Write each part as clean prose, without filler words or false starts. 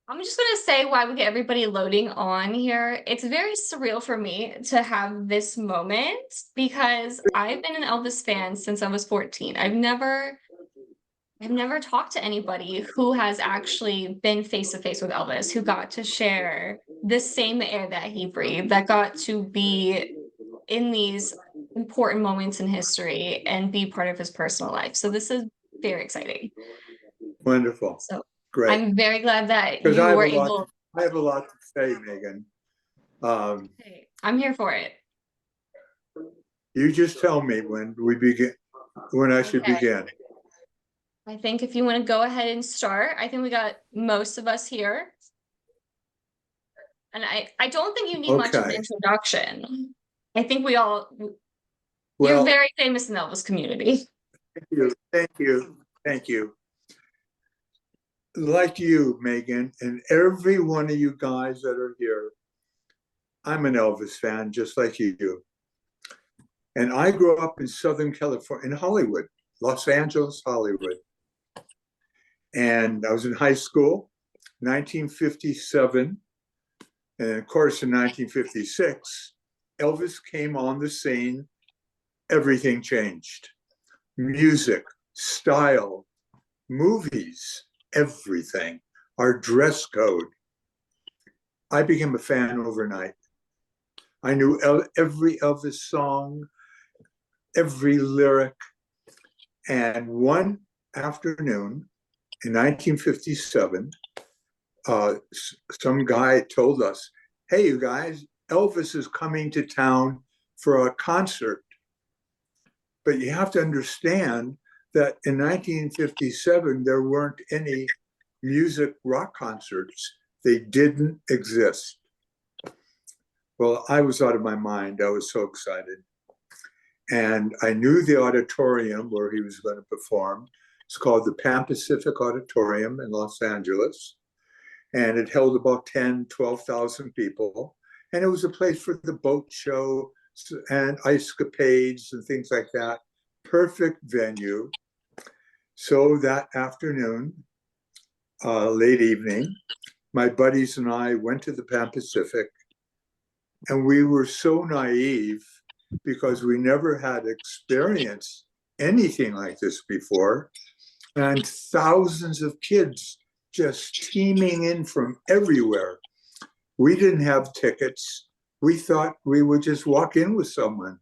I'm just going to say while we get everybody loading on here, it's very surreal for me to have this moment because I've been an Elvis fan since I was 14. I've never talked to anybody who has actually been face to face with Elvis, who got to share the same air that he breathed, that got to be in these important moments in history and be part of his personal life. So this is very exciting. Wonderful. So Great. I'm very glad that Because you were able. I have a lot to say, Megan. Hey, I'm here for it. You just tell me when I should Okay. begin. I think if you want to go ahead and start, I think we got most of us here. And I don't think you need much of an Okay. introduction. I think you're Well, very famous in the Elvis community. thank you. Thank you. Thank you. Like you, Megan, and every one of you guys that are here, I'm an Elvis fan, just like you. And I grew up in Southern California, in Hollywood, Los Angeles, Hollywood. And I was in high school, 1957. And of course, in 1956, Elvis came on the scene. Everything changed. Music, style, movies, everything. Our dress code. I became a fan overnight. I knew every Elvis song, every lyric. And one afternoon in 1957, some guy told us, hey, you guys, Elvis is coming to town for a concert. But you have to understand that in 1957, there weren't any music rock concerts. They didn't exist. Well, I was out of my mind. I was so excited. And I knew the auditorium where he was going to perform. It's called the Pan Pacific Auditorium in Los Angeles. And it held about 10, 12,000 people. And it was a place for the boat show and ice capades and things like that. Perfect venue. So that afternoon, late evening, my buddies and I went to the Pan Pacific, and we were so naive because we never had experienced anything like this before. And thousands of kids just teeming in from everywhere. We didn't have tickets. We thought we would just walk in with someone.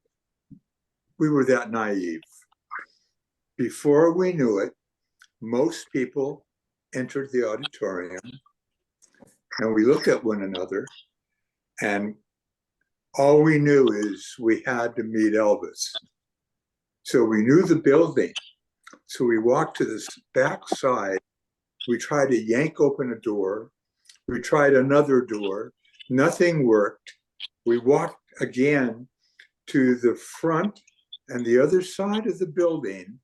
We were that naive. Before we knew it, most people entered the auditorium, and we looked at one another, and all we knew is we had to meet Elvis. So we knew the building. So we walked to this back side. We tried to yank open a door. We tried another door. Nothing worked. We walked again to the front and the other side of the building.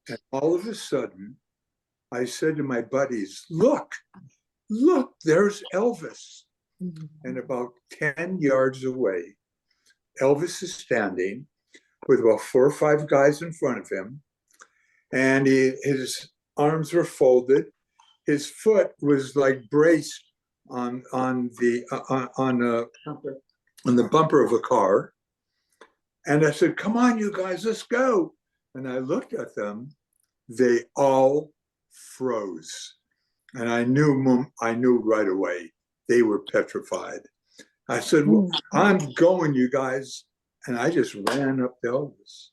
And all of a sudden, I said to my buddies, look, there's Elvis. Mm-hmm. And about 10 yards away, Elvis is standing with about 4 or 5 guys in front of him. And his arms were folded. His foot was like braced on the bumper of a car. And I said, come on, you guys, let's go. And I looked at them. They all froze. And I knew right away they were petrified. I said, well, I'm going, you guys. And I just ran up to Elvis.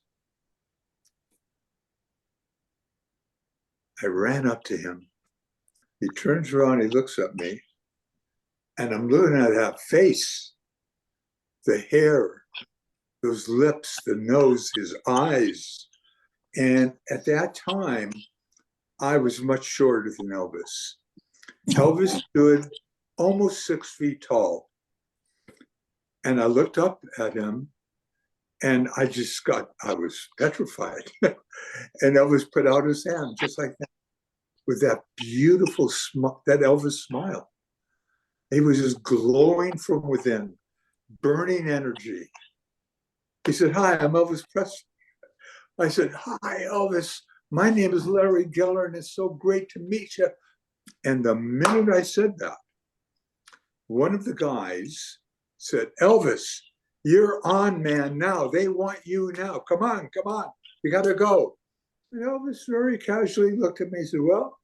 I ran up to him. He turns around, he looks at me, and I'm looking at that face, the hair, those lips, the nose, his eyes. And at that time, I was much shorter than Elvis. Elvis stood almost 6 feet tall. And I looked up at him, and I was petrified. And Elvis put out his hand just like that, with that beautiful smile, that Elvis smile. He was just glowing from within, burning energy. He said, hi, I'm Elvis Presley. I said, hi, Elvis. My name is Larry Geller, and it's so great to meet you. And the minute I said that, one of the guys said, Elvis, you're on, man, now. They want you now. Come on, come on. You got to go. And Elvis very casually looked at me and said, well,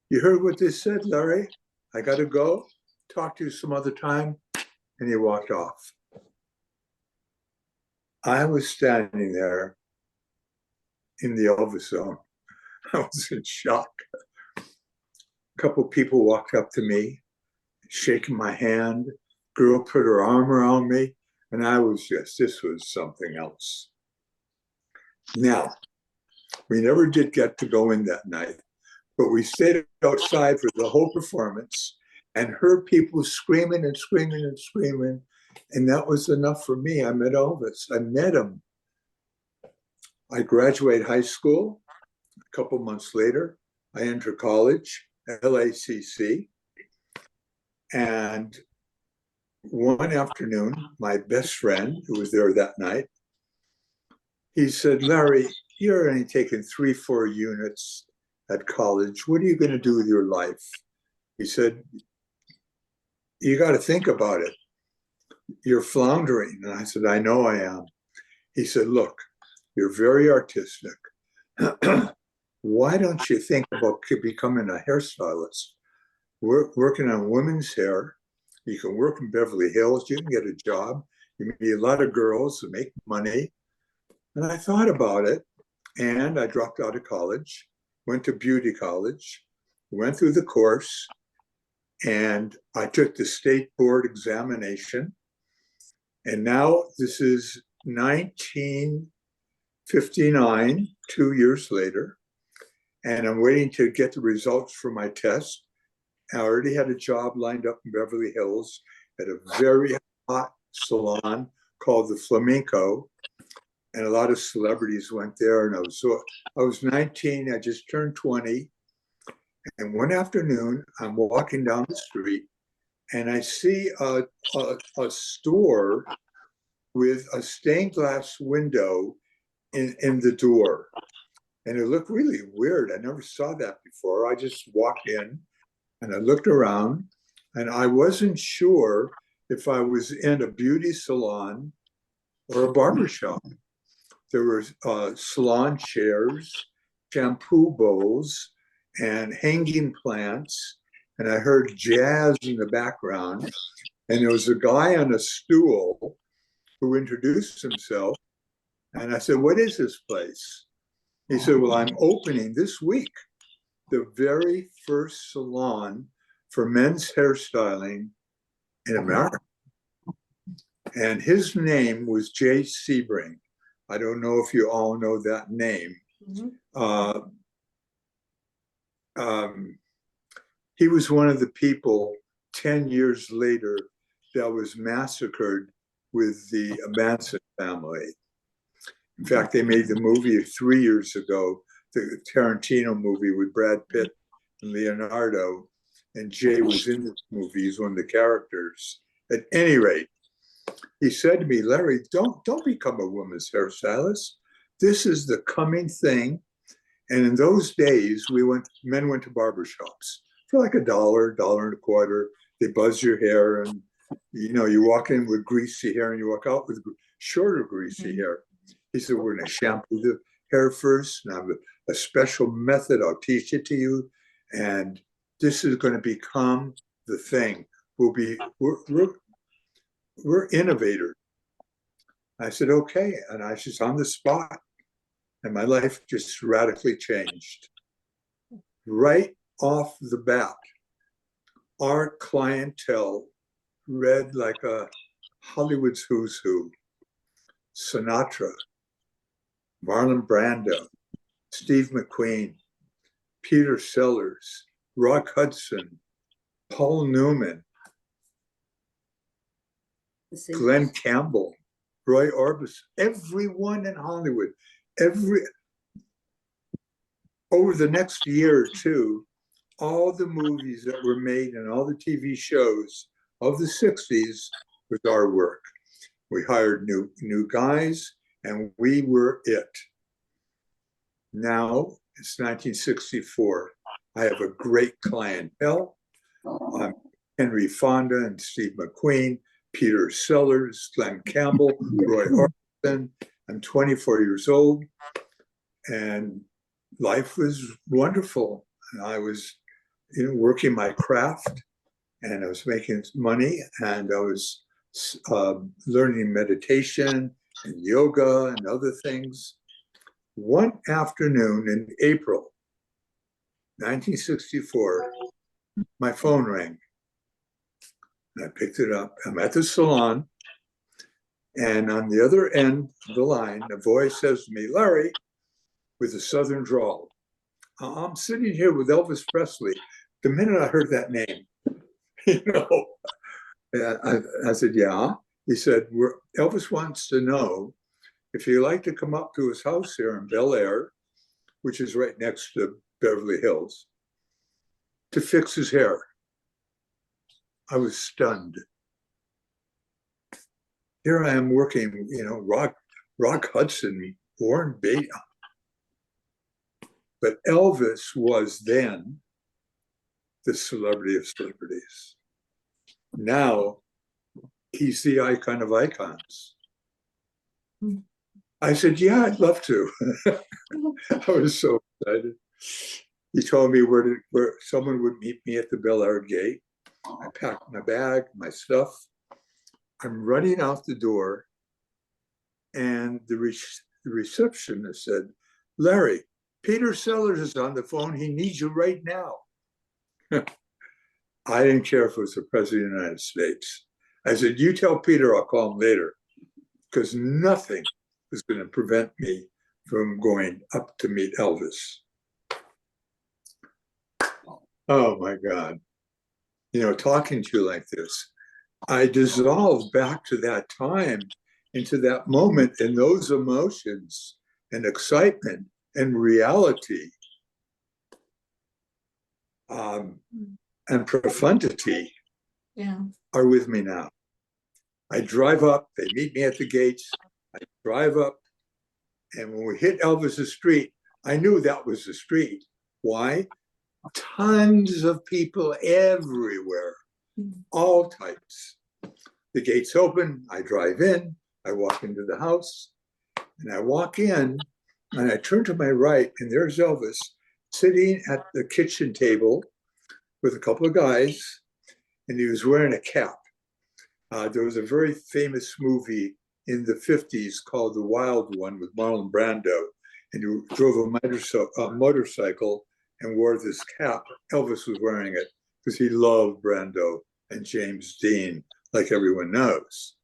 you heard what this said, Larry. I got to go. Talk to you some other time. And he walked off. I was standing there in the Elvis zone. I was in shock. A couple of people walked up to me, shaking my hand. Girl put her arm around me, and I was this was something else. Now, we never did get to go in that night, but we stayed outside for the whole performance and heard people screaming and screaming and screaming. And that was enough for me. I met Elvis. I met him. I graduated high school. A couple months later, I entered college, LACC. And one afternoon, my best friend, who was there that night, he said, Larry, you're only taking 3-4 units at college. What are you going to do with your life? He said, you got to think about it. You're floundering. And I said, I know I am. He said, look, you're very artistic. Why don't you think about becoming a hairstylist? Working on women's hair. You can work in Beverly Hills. You can get a job. You meet a lot of girls who make money. And I thought about it, and I dropped out of college, went to beauty college, went through the course, and I took the state board examination. And now this is 1959, 2 years later, and I'm waiting to get the results for my test. I already had a job lined up in Beverly Hills at a very hot salon called the Flamenco, and a lot of celebrities went there. And I was 19. I just turned 20, and one afternoon I'm walking down the street, and I see a store with a stained glass window in the door, and it looked really weird. I never saw that before. I just walked in. And I looked around, and I wasn't sure if I was in a beauty salon or a barbershop. There were salon chairs, shampoo bowls, and hanging plants. And I heard jazz in the background. And there was a guy on a stool who introduced himself. And I said, what is this place? He said, well, I'm opening this week the very first salon for men's hairstyling in America. And his name was Jay Sebring. I don't know if you all know that name. Mm-hmm. He was one of the people 10 years later that was massacred with the Manson family. In fact, they made the movie 3 years ago, the Tarantino movie with Brad Pitt and Leonardo, and Jay was in this movie. He's one of the characters. At any rate, he said to me, Larry, don't become a woman's hairstylist. This is the coming thing. And in those days, men went to barbershops for like $1, $1.25. They buzz your hair, and you walk in with greasy hair and you walk out with shorter greasy hair. He said, we're going to shampoo the hair first, and I have a special method. I'll teach it to you, and this is going to become the thing. We're innovators. I said, okay, and I was on the spot, and my life just radically changed. Right off the bat, our clientele read like a Hollywood's who's who. Sinatra, Marlon Brando, Steve McQueen, Peter Sellers, Rock Hudson, Paul Newman, Glenn Campbell, Roy Orbison, everyone in Hollywood, over the next year or two, all the movies that were made and all the TV shows of the 60s was our work. We hired new guys, and we were it. Now it's 1964. I have a great clientele. I'm Henry Fonda and Steve McQueen, Peter Sellers, Glenn Campbell, Roy Orbison. I'm 24 years old, and life was wonderful. And I was, working my craft, and I was making money, and I was learning meditation and yoga and other things. One afternoon in April 1964, my phone rang. And I picked it up. I'm at the salon, and on the other end of the line, a voice says to me, Larry, with a southern drawl, I'm sitting here with Elvis Presley. The minute I heard that name, you know, I said, yeah. He said, Elvis wants to know if you'd like to come up to his house here in Bel Air, which is right next to Beverly Hills, to fix his hair. I was stunned. Here I am working, Rock Hudson, Warren Beatty. But Elvis was then the celebrity of celebrities. Now he's the icon of icons. I said, yeah, I'd love to. I was so excited. He told me where someone would meet me at the Bel Air gate. I packed my bag, my stuff. I'm running out the door, and the receptionist said, Larry, Peter Sellers is on the phone. He needs you right now. I didn't care if it was the President of the United States. I said, you tell Peter I'll call him later, because nothing was going to prevent me from going up to meet Elvis. Oh my God. Talking to you like this, I dissolved back to that time, into that moment, and those emotions and excitement and reality and profundity are with me now. I drive up, they meet me at the gates, I drive up, and when we hit Elvis's street, I knew that was the street. Why? Tons of people everywhere, all types. The gates open, I drive in, I walk into the house, and I walk in, and I turn to my right, and there's Elvis sitting at the kitchen table with a couple of guys, and he was wearing a cap. There was a very famous movie in the 50s called The Wild One with Marlon Brando, and he drove a motorcycle and wore this cap. Elvis was wearing it because he loved Brando and James Dean, like everyone knows.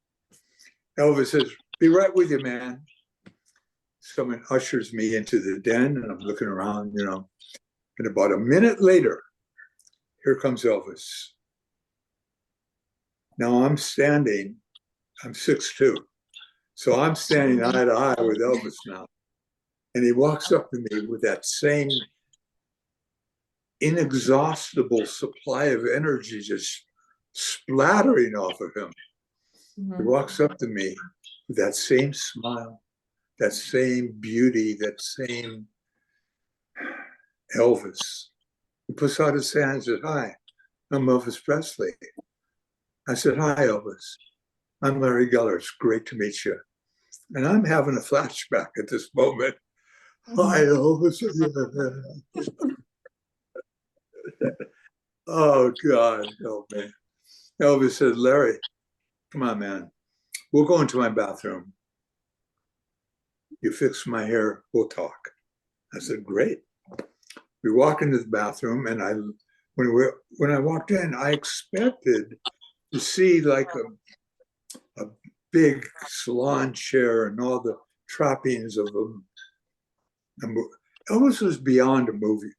Elvis says, be right with you, man. Someone ushers me into the den, and I'm looking around, And about a minute later, here comes Elvis. Now I'm 6'2". So I'm standing eye to eye with Elvis now. And he walks up to me with that same inexhaustible supply of energy just splattering off of him. He walks up to me with that same smile, that same beauty, that same Elvis. He puts out his hand and says, hi, I'm Elvis Presley. I said, hi, Elvis. I'm Larry Geller. It's great to meet you. And I'm having a flashback at this moment. Hi, Elvis. Oh, God, help me. Elvis said, Larry, come on, man. We'll go into my bathroom. You fix my hair, we'll talk. I said, great. We walk into the bathroom, and when I walked in, I expected to see like a big salon chair and all the trappings of a Elvis was beyond a movie.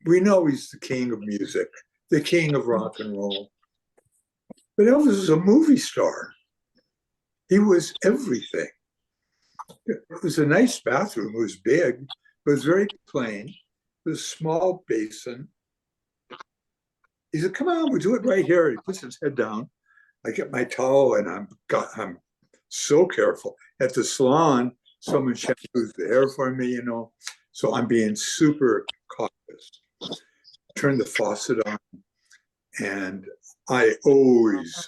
We know he's the king of music, the king of rock and roll. But Elvis was a movie star. He was everything. It was a nice bathroom. It was big. It was very plain. It was a small basin. He said, come on, we'll do it right here. He puts his head down. I get my towel, and I'm so careful. At the salon, someone shampoos the hair for me, So I'm being super cautious. turn the faucet on, and I always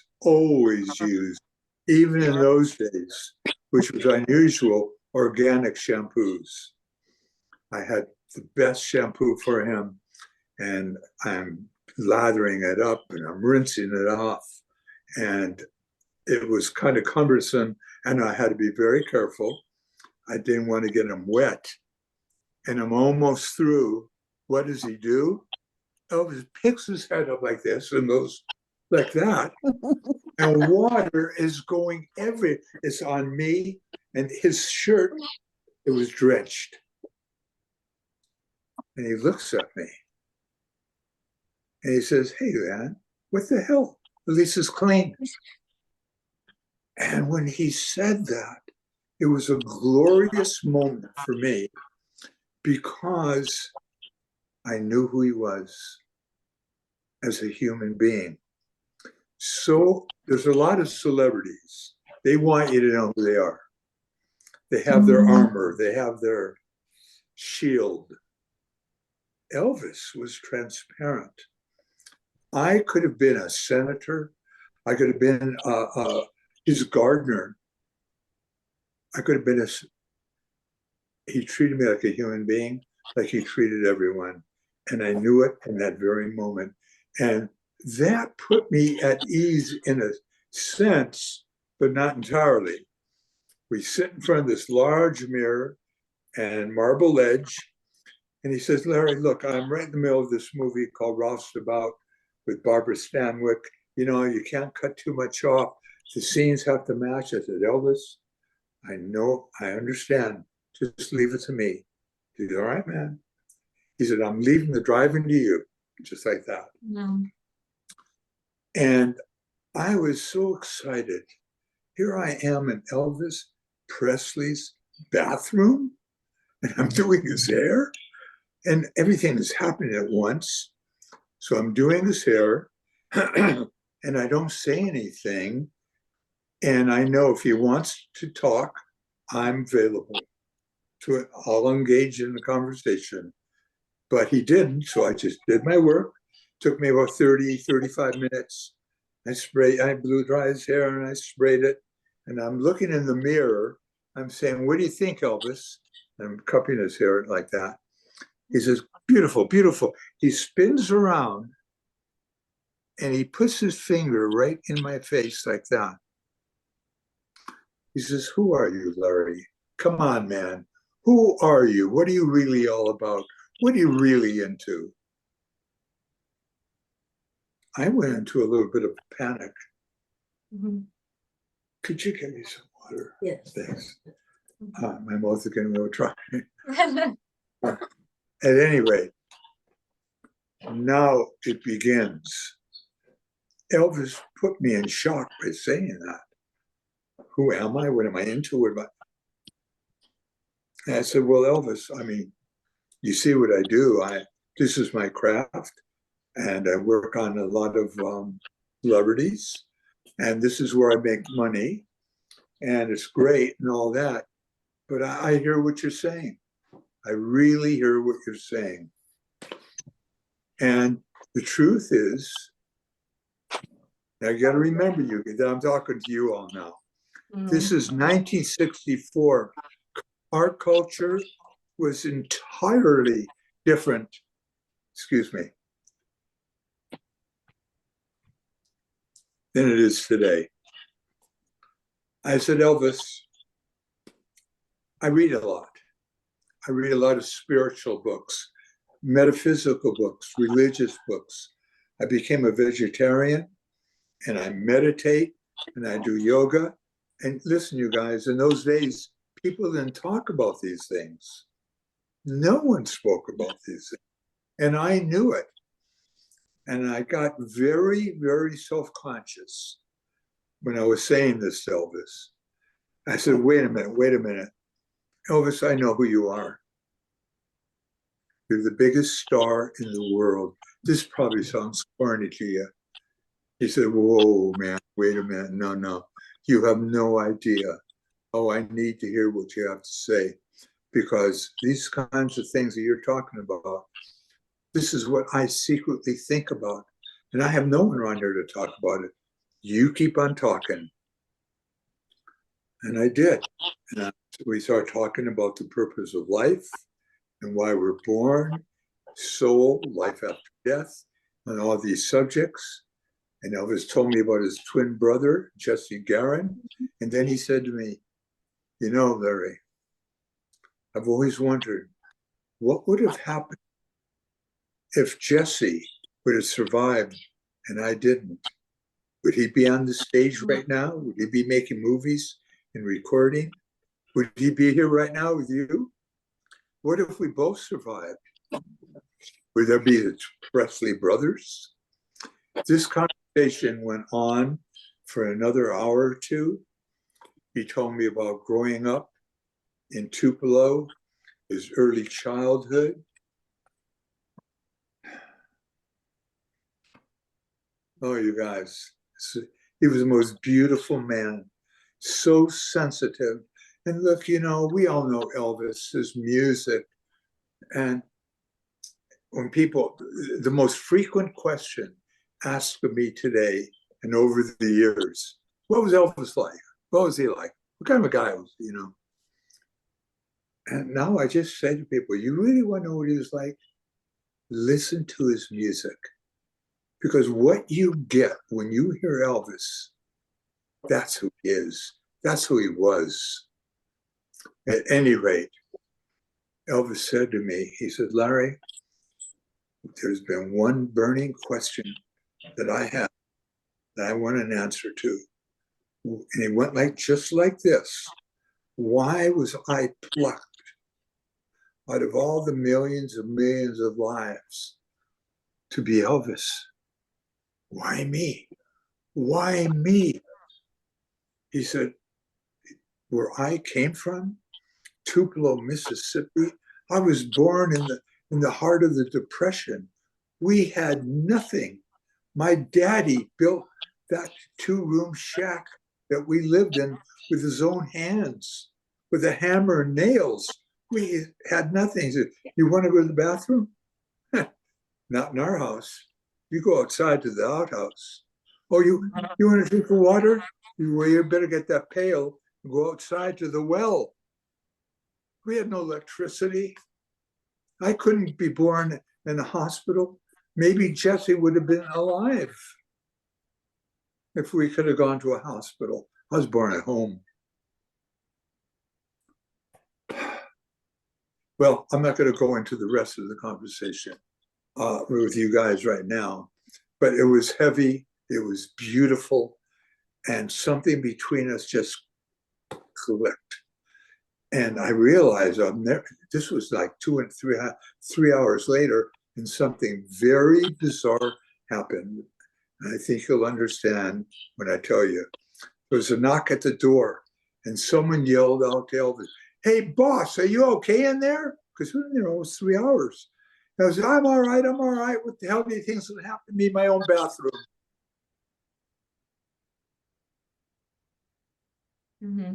use, even in those days, which was unusual, organic shampoos. I had the best shampoo for him, and I'm lathering it up and I'm rinsing it off. And it was kind of cumbersome, and I had to be very careful. I didn't want to get him wet. And I'm almost through. What does he do? Elvis picks his head up like this and goes like that. And water is going every, it's on me, and his shirt, it was drenched. And he looks at me and he says, "Hey, man, what the hell? At least it's clean." And when he said that, it was a glorious moment for me because I knew who he was as a human being. So there's a lot of celebrities. They want you to know who they are. They have their armor, they have their shield. Elvis was transparent. I could have been a senator. I could have been his gardener. I could have been he treated me like a human being, like he treated everyone. And I knew it in that very moment. And that put me at ease in a sense, but not entirely. We sit in front of this large mirror and marble ledge. And he says, "Larry, look, I'm right in the middle of this movie called Roustabout with Barbara Stanwyck. You know, you can't cut too much off. The scenes have to match." I said, "Elvis, I know, I understand. Just leave it to me." He said, "All right, man." He said, "I'm leaving the driving to you," just like that. Mm. And I was so excited. Here I am in Elvis Presley's bathroom, and I'm doing his hair, and everything is happening at once. So I'm doing his hair, and I don't say anything. And I know if he wants to talk, I'm available to it. I'll engage in the conversation. But he didn't, so I just did my work. Took me about 30, 35 minutes. I blew dry his hair and I sprayed it. And I'm looking in the mirror. I'm saying, "What do you think, Elvis?" I'm cupping his hair like that. He says, "Beautiful, beautiful." He spins around and he puts his finger right in my face like that. He says, "Who are you, Larry? Come on, man. Who are you? What are you really all about? What are you really into?" I went into a little bit of panic. Mm-hmm. "Could you get me some water?" Yes. Thanks. My mouth is getting a little dry. At any rate, now it begins. Elvis put me in shock by saying that. Who am I? What am I into? What am I? And I said, "Well, Elvis, I mean, you see what I do. This is my craft, and I work on a lot of celebrities, and this is where I make money, and it's great and all that. But I hear what you're saying. I really hear what you're saying. And the truth is, now you got to remember, you that I'm talking to you all now. This is 1964. Our culture was entirely different, excuse me, than it is today. I said, "Elvis, I read a lot. I read a lot of spiritual books, metaphysical books, religious books. I became a vegetarian, and I meditate and I do yoga." And listen, you guys, in those days, people didn't talk about these things. No one spoke about these things. And I knew it. And I got very, very self-conscious when I was saying this to Elvis. I said, wait a minute. Elvis, I know who you are. You're the biggest star in the world. This probably sounds corny to you. He said, whoa, man, wait a minute. No. You have no idea. Oh, I need to hear what you have to say, because these kinds of things that you're talking about, This is what I secretly think about. And I have no one around here to talk about it. You keep on talking. And I did. And we started talking about the purpose of life and why we're born, soul, life after death, and all these subjects. And Elvis told me about his twin brother, Jesse Garin. And then he said to me, you know, Larry, I've always wondered what would have happened if Jesse would have survived and I didn't. Would he be on the stage right now? Would he be making movies and recording? Would he be here right now with you? What if we both survived? Would there be the Presley brothers? This conversation went on for another hour or two. He told me about growing up in Tupelo, his early childhood. Oh, you guys, he was the most beautiful man, so sensitive. And look, you know, we all know Elvis, his music. And when people, the most frequent question asked of me today and over the years, what was Elvis like? What was he like? What kind of a guy was he, you know? And now I just say to people, you really want to know what he was like? Listen to his music. Because what you get when you hear Elvis, that's who he is. That's who he was. At any rate, Elvis said to me, he said, Larry, there's been one burning question that I have that I want an answer to. And he went like just like this. Why was I plucked out of all the millions of lives to be Elvis? Why me? Why me? He said, where I came from, Tupelo, Mississippi, I was born in the heart of the Depression. We had nothing. My daddy built that two-room shack that we lived in with his own hands, with a hammer and nails. We had nothing. He said, you want to go to the bathroom? Not in our house. You go outside to the outhouse. Oh, you want to drink water? You better get that pail and go outside to the well. We had no electricity. I couldn't be born in a hospital. Maybe Jesse would have been alive if we could have gone to a hospital. I was born at home. Well, I'm not going to go into the rest of the conversation with you guys right now, but it was heavy. It was beautiful. And something between us just clicked. And I realized this was like 3 hours later, and something very bizarre happened. And I think you'll understand when I tell you. There was a knock at the door, and someone yelled out to Elvis, hey, boss, are you okay in there? Because we were in there almost 3 hours. And I said, I'm all right, I'm all right. What the hell do you think's going to happen to me in my own bathroom? Mm-hmm.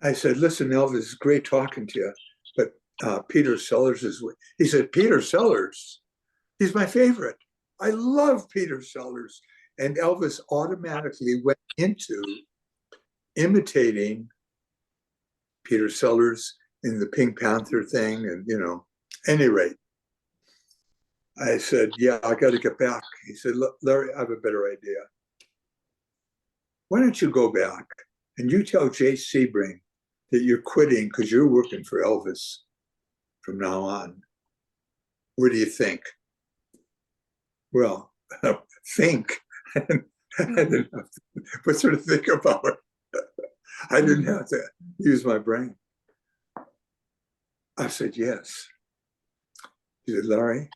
I said, listen, Elvis, it's great talking to you, but Peter Sellers is, he said, Peter Sellers, he's my favorite. I love Peter Sellers. And Elvis automatically went into imitating Peter Sellers in the Pink Panther thing. And, you know, any rate, I said, yeah, I got to get back. He said, Larry, I have a better idea. Why don't you go back and you tell Jay Sebring that you're quitting because you're working for Elvis from now on. What do you think? Well, think. I didn't have to but sort of think about it. I didn't have to use my brain. I said, yes. He said, Larry,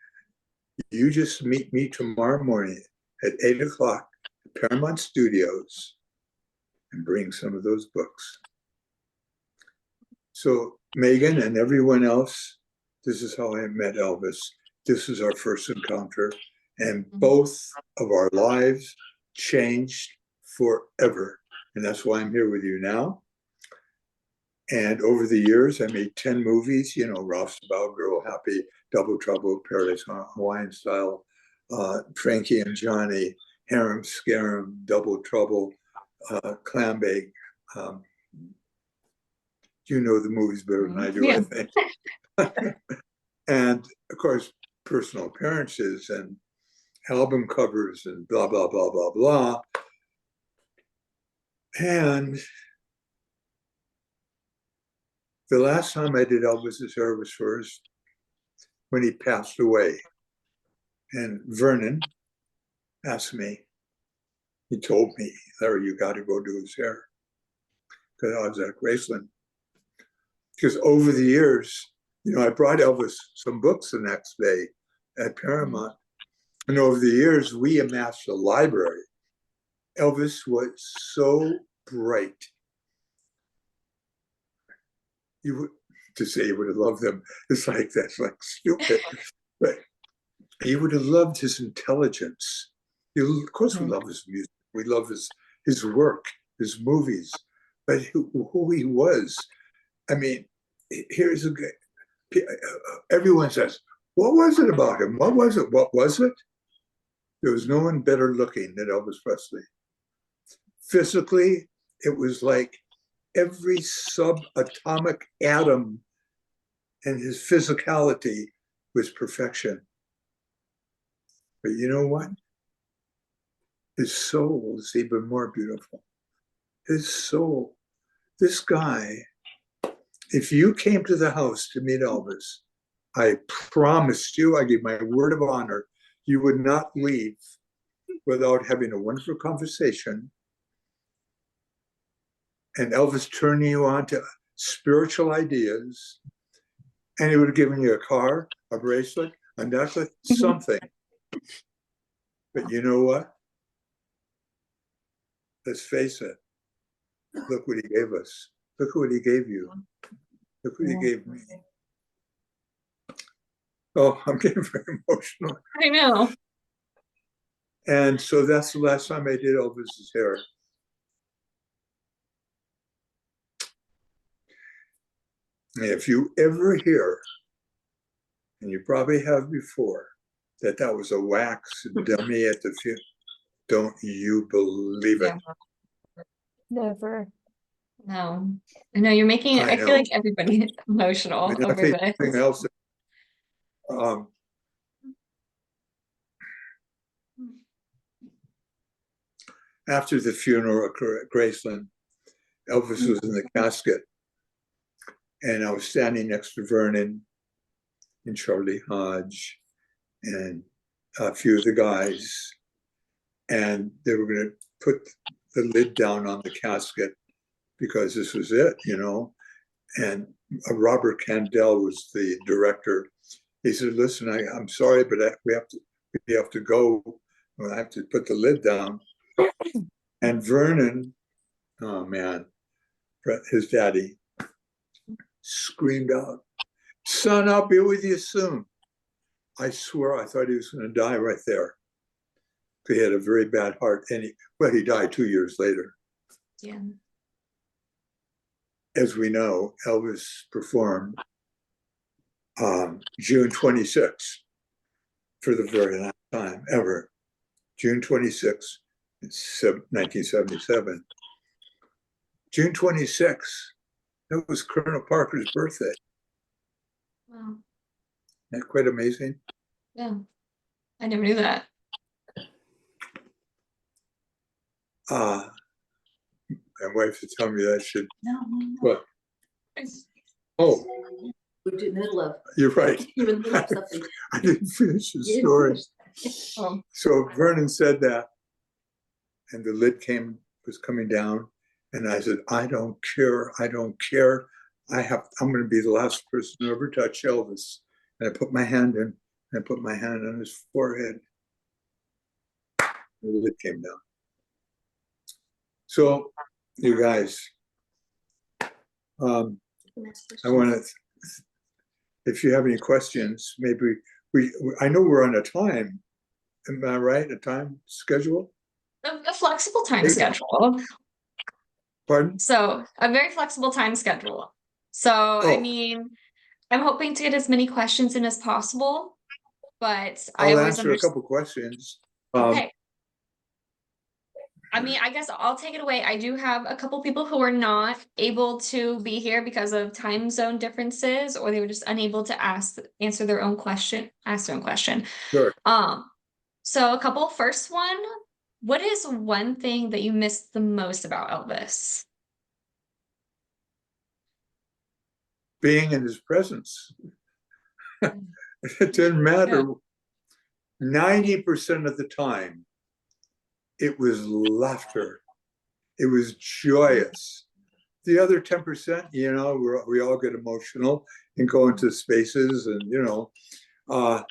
you just meet me tomorrow morning at 8 o'clock at Paramount Studios and bring some of those books. So Megan and everyone else, this is how I met Elvis. This is our first encounter. And both of our lives changed forever. And that's why I'm here with you now. And over the years, I made 10 movies, you know, Roustabout, Girl Happy, Double Trouble, Paradise Hawaiian Style, Frankie and Johnny, Harem Scarum, Double Trouble, Clam Bake. You know the movies better than I do, Yeah. I think. And of course, personal appearances and album covers and blah, blah, blah, blah, blah. And the last time I did Elvis's hair was first when he passed away. And Vernon asked me, he told me, Larry, you got to go do his hair. Because I was at Graceland. Because over the years, you know, I brought Elvis some books the next day at Paramount. And over the years, we amassed a library. Elvis was so bright. You would, to say you would have loved him, it's like, that's like stupid. But you would have loved his intelligence. Of course, we love his music. We love his work, his movies, but who he was. I mean, here's a good. Everyone says, "What was it about him? What was it? What was it?" There was no one better looking than Elvis Presley. Physically, it was like every subatomic atom in his physicality was perfection. But you know what? His soul is even more beautiful. His soul. This guy, if you came to the house to meet Elvis, I promised you, I give my word of honor, you would not leave without having a wonderful conversation and Elvis turning you on to spiritual ideas. And he would have given you a car, a bracelet, a necklace, something. But you know what? Let's face it. Look what he gave us. Look what he gave you. Look what he gave me. Oh, I'm getting very emotional. I know. And so that's the last time I did Elvis's hair. If you ever hear, and you probably have before, that was a wax dummy at the funeral, don't you believe it? Never. No. I know you're making it. I feel like everybody is emotional over this. Something else. After the funeral at Graceland, Elvis was in the casket, and I was standing next to Vernon and Charlie Hodge and a few of the guys, and they were going to put the lid down on the casket because this was it, you know. And Robert Candell was the director. He said, "Listen, I'm sorry, but we have to go. I have to put the lid down." And Vernon, oh man, his daddy, screamed out, "Son, I'll be with you soon." I swear I thought he was going to die right there. He had a very bad heart, and he died 2 years later. Yeah. As we know, Elvis performed June 26th for the very last time ever. June 26th, 1977. June 26th, that was Colonel Parker's birthday. Wow. Isn't that quite amazing? Yeah. I never knew that. My wife would tell me that I should. No. What? Oh. We're in the middle of. You're right. You're in the middle of something. I didn't finish the story. So Vernon said that, and the lid was coming down, and I said, "I don't care. I don't care. I'm going to be the last person to ever touch Elvis." And I put my hand in, and I put my hand on his forehead. And the lid came down. So, you guys, I want to. If you have any questions, maybe I know we're on a time. Am I right? A time schedule? A flexible time schedule. Pardon? So a very flexible time schedule. So, I Oh, mean, I'm hoping to get as many questions in as possible, but I I'll always answer a understand. couple questions. Okay. I mean, I guess I'll take it away. I do have a couple people who are not able to be here because of time zone differences, or they were just unable to answer their own question, ask their own question. Sure. Um, so a couple. First one, what is one thing that you missed the most about Elvis? Being in his presence. It didn't matter. Yeah. 90% of the time, it was laughter. It was joyous. The other 10%, we all get emotional and go into spaces and, but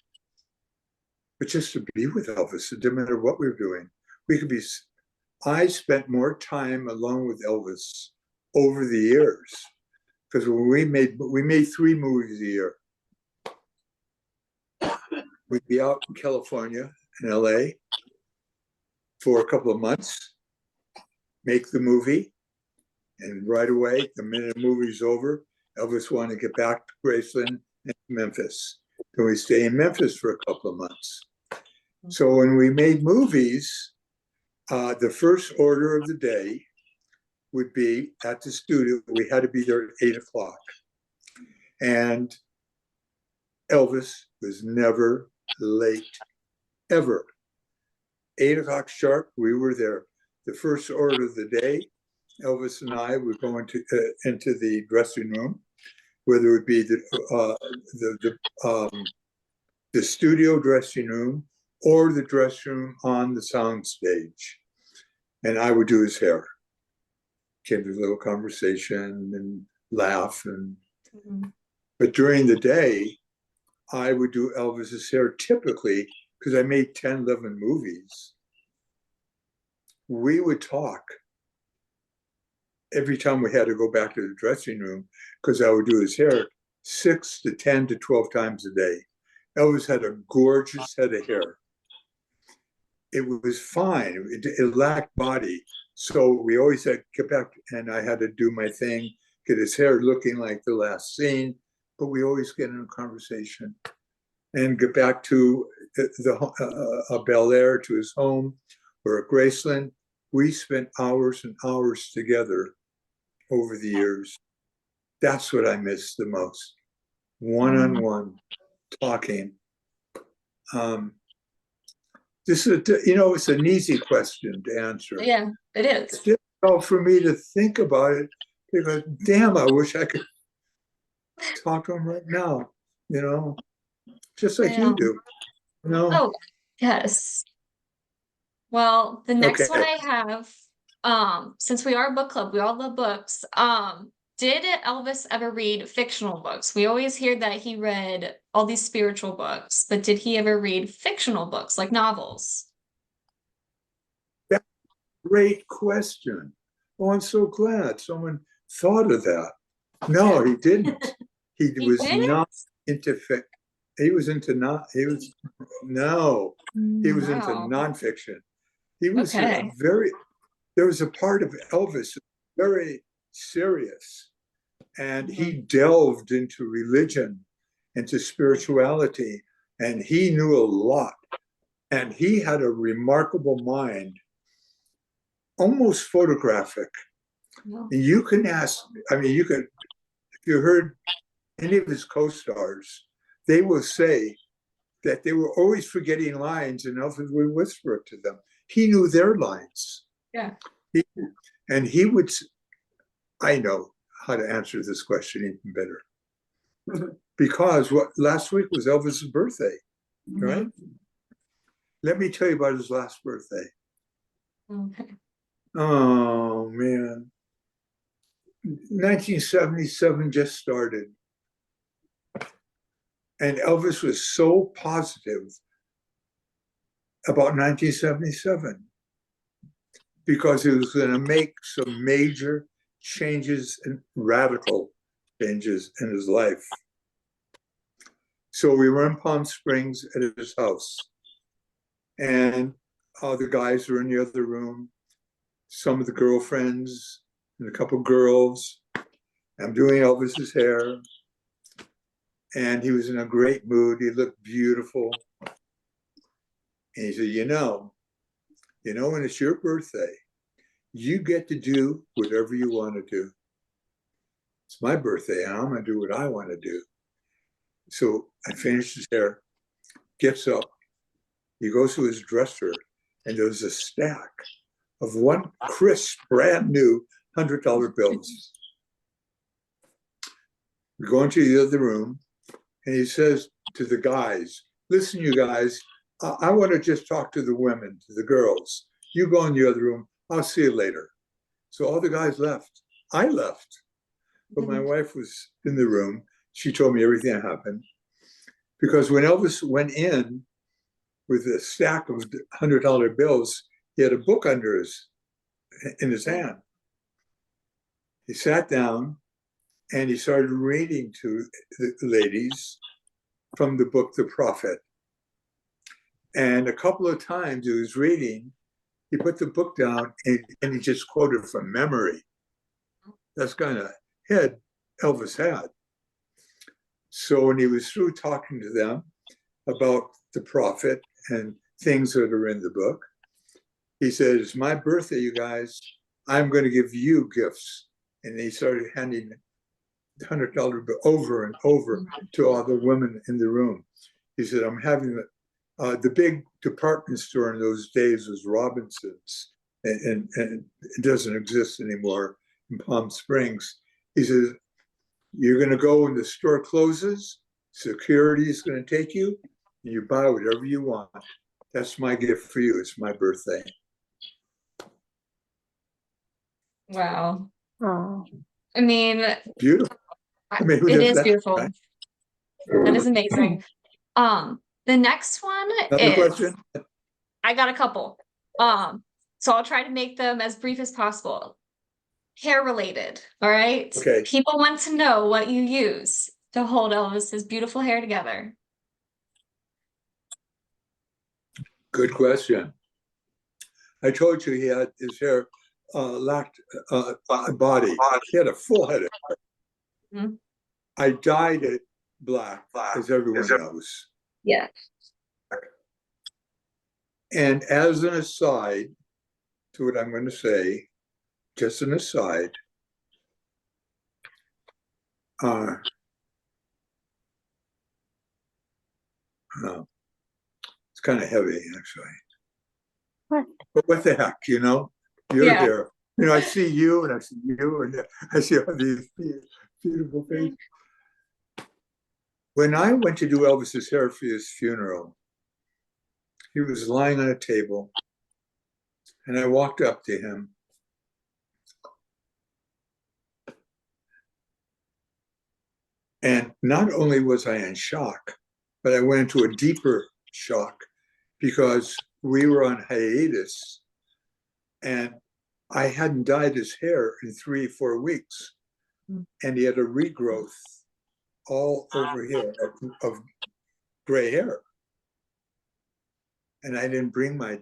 just to be with Elvis, it didn't matter what we were doing. We could be, I spent more time alone with Elvis over the years because when we made 3 movies a year. We'd be out in California, in LA, for a couple of months, make the movie, and right away, the minute the movie's over, Elvis wanted to get back to Graceland and Memphis. So we stay in Memphis for a couple of months. So when we made movies, the first order of the day would be at the studio. We had to be there at 8 o'clock. And Elvis was never late, ever. 8 o'clock sharp, we were there. The first order of the day, Elvis and I would go into the dressing room, whether it would be the studio dressing room or the dressing room on the sound stage, and I would do his hair. Give a little conversation and laugh, but during the day, I would do Elvis's hair typically because I made 10, 11 movies. We would talk every time we had to go back to the dressing room because I would do his hair 6 to 10 to 12 times a day. Elvis had a gorgeous head of hair. It was fine. It lacked body. So we always had to get back, and I had to do my thing, get his hair looking like the last scene, but we always get in a conversation and get back to Bel Air, to his home, or at Graceland. We spent hours and hours together over the years. That's what I miss the most. One-on-one talking. This is, it's an easy question to answer. Yeah, it is. It's difficult for me to think about it because, damn, I wish I could talk to him right now, just like you do. Oh, yes. Well, the next one Okay. I have, since we are a book club, we all love books. Did Elvis ever read fictional books? We always hear that he read all these spiritual books, but did he ever read fictional books like novels? That's a great question. Oh, I'm so glad someone thought of that. No, he didn't. He He was didn't? not into fiction. He was into not, he was, no, he was into Wow. nonfiction. He was Okay. there was a part of Elvis very serious, and he delved into religion, into spirituality, and he knew a lot. And he had a remarkable mind, almost photographic. No. And you can ask, if you heard any of his co-stars, they will say that they were always forgetting lines and Elvis would whisper it to them. He knew their lines. Yeah. And he would, I know how to answer this question even better. Because last week was Elvis's birthday, right? Let me tell you about his last birthday. Okay. Oh, man. 1977 just started. And Elvis was so positive about 1977 because he was going to make some major changes and radical changes in his life. So we were in Palm Springs at his house, and the guys were in the other room, some of the girlfriends and a couple girls. I'm doing Elvis's hair, and he was in a great mood. He looked beautiful. And he said, when it's your birthday, you get to do whatever you want to do. It's my birthday, and I'm going to do what I want to do. So I finished his hair, gets up, he goes to his dresser, and there's a stack of one crisp, brand new $100 bills. We go into the other room, and he says to the guys, listen, you guys, I want to just talk to the women, to the girls. You go in the other room. I'll see you later. So all the guys left. I left. But my wife was in the room. She told me everything that happened. Because when Elvis went in with a stack of $100 bills, he had a book in his hand. He sat down and he started reading to the ladies from the book, The Prophet. And a couple of times he was reading, he put the book down and he just quoted from memory. That's kind of head Elvis had. So when he was through talking to them about the prophet and things that are in the book, he said, it's my birthday, you guys. I'm going to give you gifts. And he started handing $100 bill over and over to all the women in the room. He said, I'm having the big department store in those days was Robinson's, and it doesn't exist anymore in Palm Springs. He says, you're going to go when the store closes, security is going to take you, and you buy whatever you want. That's my gift for you. It's my birthday. Wow. Oh. I mean, Beautiful. I mean, it is that, beautiful. right? That is amazing. The next one Another is, question? I got a couple. So I'll try to make them as brief as possible. Hair related, all right? Okay. People want to know what you use to hold Elvis's beautiful hair together. Good question. I told you he had his hair lacked a body. He had a full head of hair. Mm-hmm. I dyed it black, as everyone knows. Yeah. And as an aside to what I'm going to say, just an aside, it's kind of heavy, actually. What? But what the heck, You're Yeah. here. I see you, and I see you, and I see all these beautiful faces. When I went to do Elvis's hair for his funeral, he was lying on a table, and I walked up to him. And not only was I in shock, but I went into a deeper shock because we were on hiatus and I hadn't dyed his hair in 3-4 weeks. And he had a regrowth all over here of gray hair. And I didn't bring I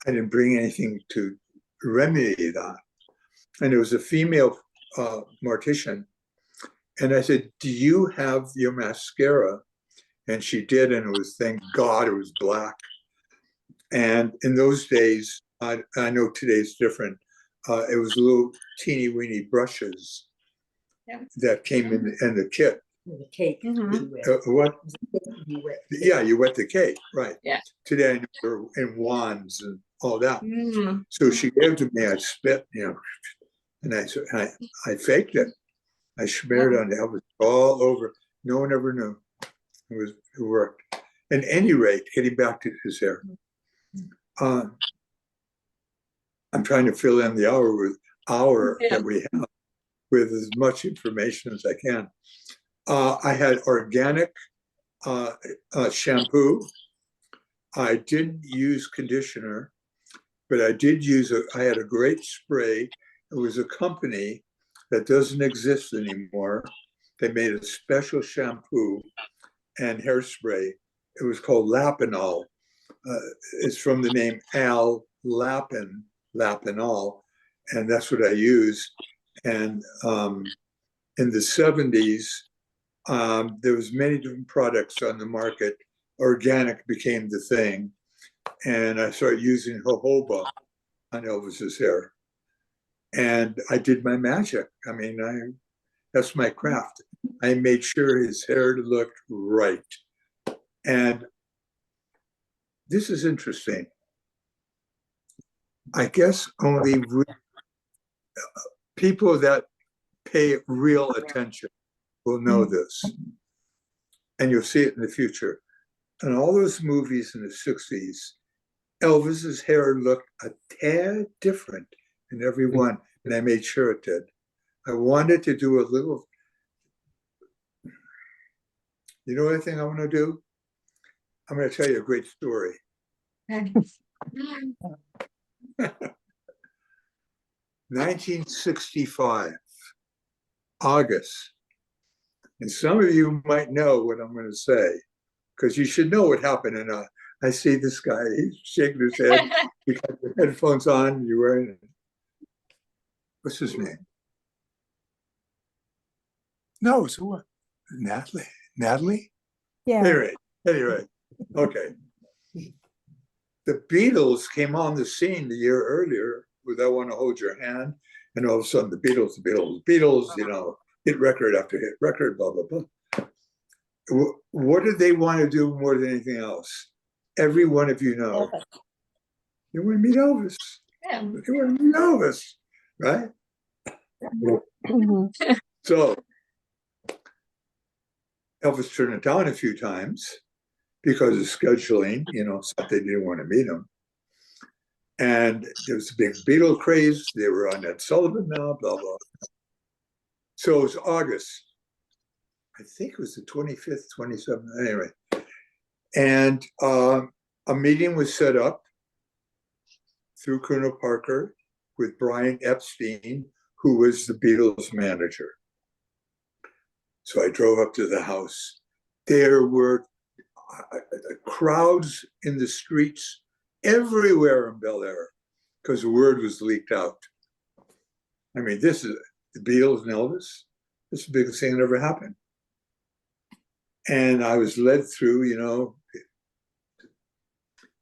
didn't bring anything to remedy that. And it was a female mortician. And I said, do you have your mascara? And she did, and it was, thank God, it was black. And in those days, I know today's different. It was little teeny weeny brushes that came in the kit. The cake. What? You wet. Yeah, you wet the cake, right? Yeah. Today I know they're in wands and all that. Mm. So she gave it to me. I spit, and I faked it. I smeared on Elvis all over. No one ever knew. It worked. At any rate, getting back to his hair, I'm trying to fill in the hour that we have with as much information as I can. I had organic shampoo. I didn't use conditioner, but I did I had a great spray. It was a company that doesn't exist anymore. They made a special shampoo and hairspray. It was called Lapinol. It's from the name Al Lapin, Lapinol, and that's what I used. And in the 70s, there was many different products on the market. Organic became the thing. And I started using jojoba on Elvis's hair. And I did my magic. I mean, that's my craft. I made sure his hair looked right. And this is interesting. I guess only people that pay real attention will know this. And you'll see it in the future. In all those movies in the 60s, Elvis's hair looked a tad different in every one. And I made sure it did. I wanted to do a little, you know anything I want to do? I'm going to tell you a great story. 1965, August. And some of you might know what I'm going to say, because you should know what happened. And I see this guy, he's shaking his head. You got your headphones on, you're wearing it. What's his name? No, so what? Natalie? Natalie? Yeah. Anyway, okay. The Beatles came on the scene the year earlier with I Want to Hold Your Hand. And all of a sudden, the Beatles, you know, hit record after hit record, blah, blah, blah. What did they want to do more than anything else? Every one of you know. They want to meet Elvis. Yeah. They want to meet Elvis, right? So Elvis turned it down a few times because of scheduling, you know, so they didn't want to meet him. And there was a big Beatle craze. They were on Ed Sullivan now, blah, blah. So it was August. I think it was the 25th, 27th, anyway. And a meeting was set up through Colonel Parker with Brian Epstein, who was the Beatles manager. So I drove up to the house. There were crowds in the streets everywhere in Bel Air because the word was leaked out. I mean, this is the Beatles and Elvis. This is the biggest thing that ever happened. And I was led through, you know,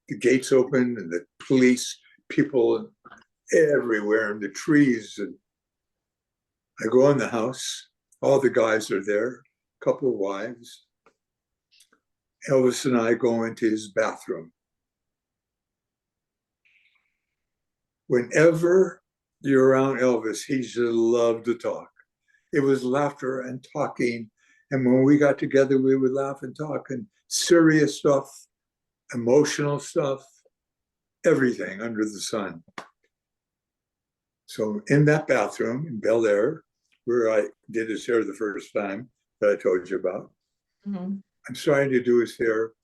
the gates open and the police, people everywhere, and the trees. And I go in the house. All the guys are there, a couple of wives. Elvis and I go into his bathroom. Whenever you're around Elvis, he just loved to talk. It was laughter and talking. And when we got together, we would laugh and talk, and serious stuff, emotional stuff, everything under the sun. So in that bathroom in Bel Air, where I did his hair the first time that I told you about, I'm starting to do his hair.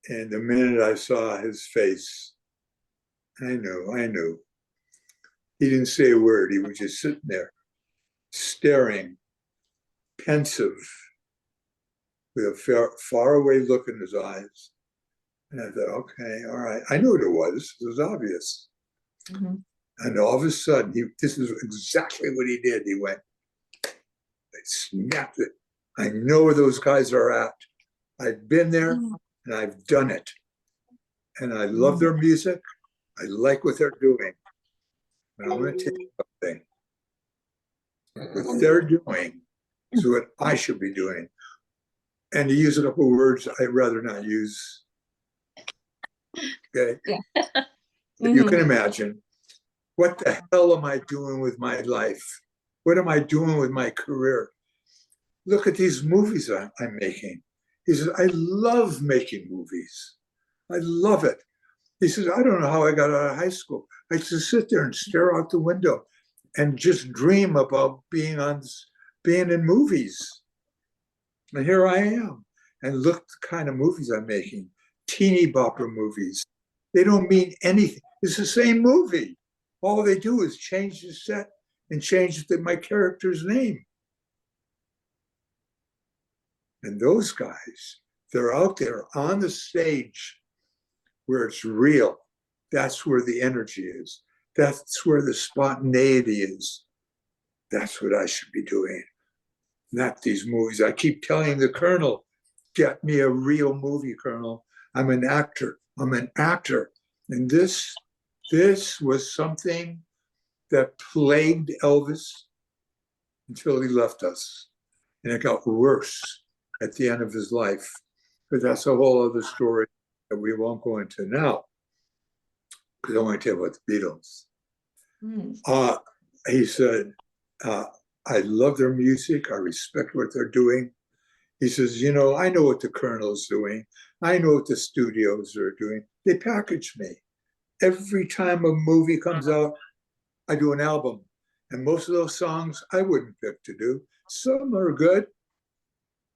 And the minute I saw his face, I knew. He didn't say a word. He was just sitting there, staring, pensive, with a faraway look in his eyes. And I thought, okay, all right. I knew what it was. It was obvious. And all of a sudden, this is exactly what he did. He went, I snapped it. I know where those guys are at. I've been there and I've done it. And I love their music. I like what they're doing. But I'm going to tell you something. What they're doing is what I should be doing. And to use a couple of words I'd rather not use. Okay? Yeah. But you can imagine, what the hell am I doing with my life? What am I doing with my career? Look at these movies I'm making. He says, I love making movies. I love it. He says, I don't know how I got out of high school. I just sit there and stare out the window and just dream about being in movies. And here I am. And look the kind of movies I'm making. Teeny bopper movies. They don't mean anything. It's the same movie. All they do is change the set and change my character's name. And those guys, they're out there on the stage where it's real. That's where the energy is. That's where the spontaneity is. That's what I should be doing, not these movies. I keep telling the Colonel, get me a real movie, Colonel. I'm an actor. I'm an actor. And this was something that plagued Elvis until he left us. And it got worse at the end of his life. But that's a whole other story that we won't go into now, because I want to tell you about the Beatles. He said, I love their music. I respect what they're doing. He says, you know, I know what the Colonel's doing. I know what the studios are doing. They package me. Every time a movie comes out, I do an album. And most of those songs I wouldn't pick to do. Some are good,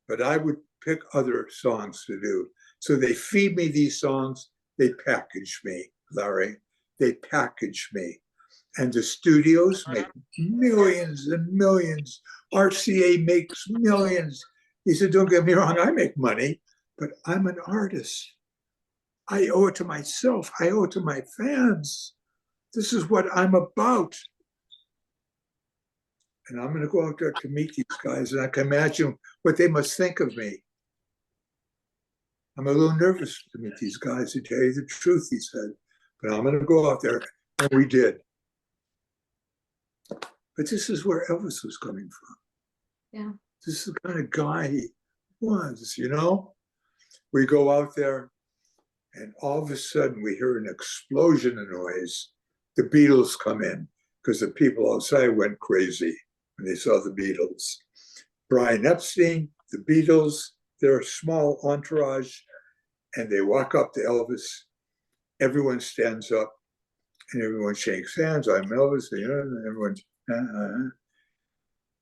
but I would pick other songs to do. So they feed me these songs. They package me, Larry. They package me. And the studios make millions and millions. RCA makes millions. He said, don't get me wrong, I make money, but I'm an artist. I owe it to myself. I owe it to my fans. This is what I'm about. And I'm going to go out there to meet these guys, and I can imagine what they must think of me. I'm a little nervous to meet these guys, to tell you the truth, he said. But I'm going to go out there, and we did. But this is where Elvis was coming from. Yeah. This is the kind of guy he was, you know? We go out there, and all of a sudden we hear an explosion of noise. The Beatles come in, because the people outside went crazy when they saw the Beatles. Brian Epstein, the Beatles, their small entourage, and they walk up to Elvis. Everyone stands up, and everyone shakes hands. I'm Elvis, you know, and everyone's,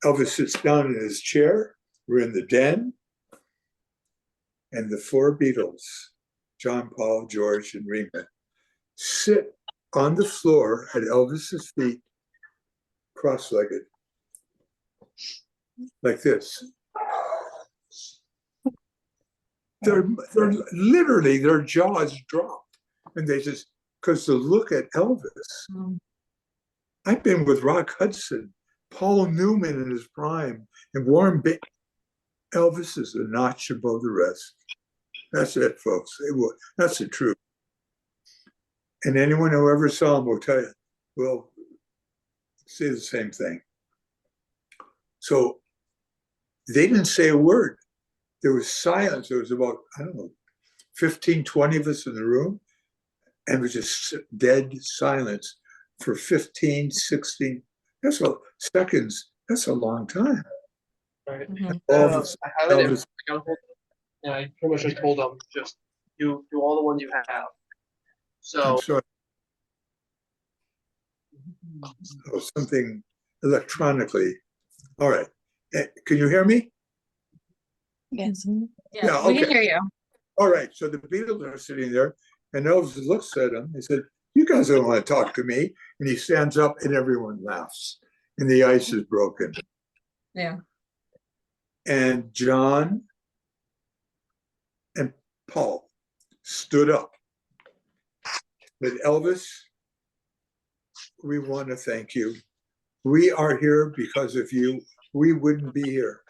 Elvis sits down in his chair. We're in the den. And the four Beatles, John, Paul, George, and Ringo, sit on the floor at Elvis's feet, cross-legged, like this. They're literally, their jaws drop. And they just, because to look at Elvis, I've been with Rock Hudson, Paul Newman in his prime, and Warren Beatty. Elvis is a notch above the rest. That's it, folks. That's the truth. And anyone who ever saw him will tell you, will say the same thing. So they didn't say a word. There was silence. There was about, I don't know, 15, 20 of us in the room. And it was just dead silence for 15, 16, that's what, seconds. That's a long time. Right. Elvis, I have it. Elvis, I got a hold. Yeah, I pretty much just told them just do all the ones you have. So I'm sorry. Oh, something electronically. All right. Can you hear me? Yes. Yeah, We can okay. hear you. All right. So the Beatles are sitting there, and Elvis looks at him. He said, you guys don't want to talk to me. And he stands up, and everyone laughs. And the ice is broken. Yeah. And John and Paul stood up. But Elvis, we want to thank you. We are here because of you. We wouldn't be here.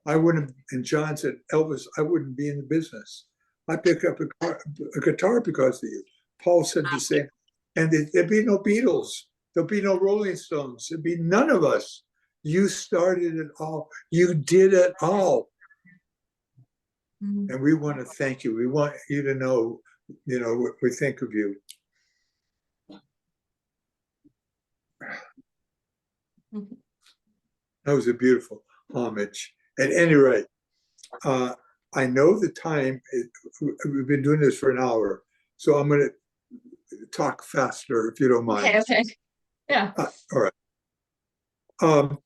I wouldn't. And John said, Elvis, I wouldn't be in the business. I picked up a guitar because of you. Paul said the same. And there'd be no Beatles. There'll be no Rolling Stones. There'd be none of us. You started it all. You did it all. And we want to thank you. We want you to know, you know, what we think of you. That was a beautiful homage. At any rate, I know the time. We've been doing this for an hour, so I'm going to talk faster if you don't mind. Okay, okay. Yeah. All right.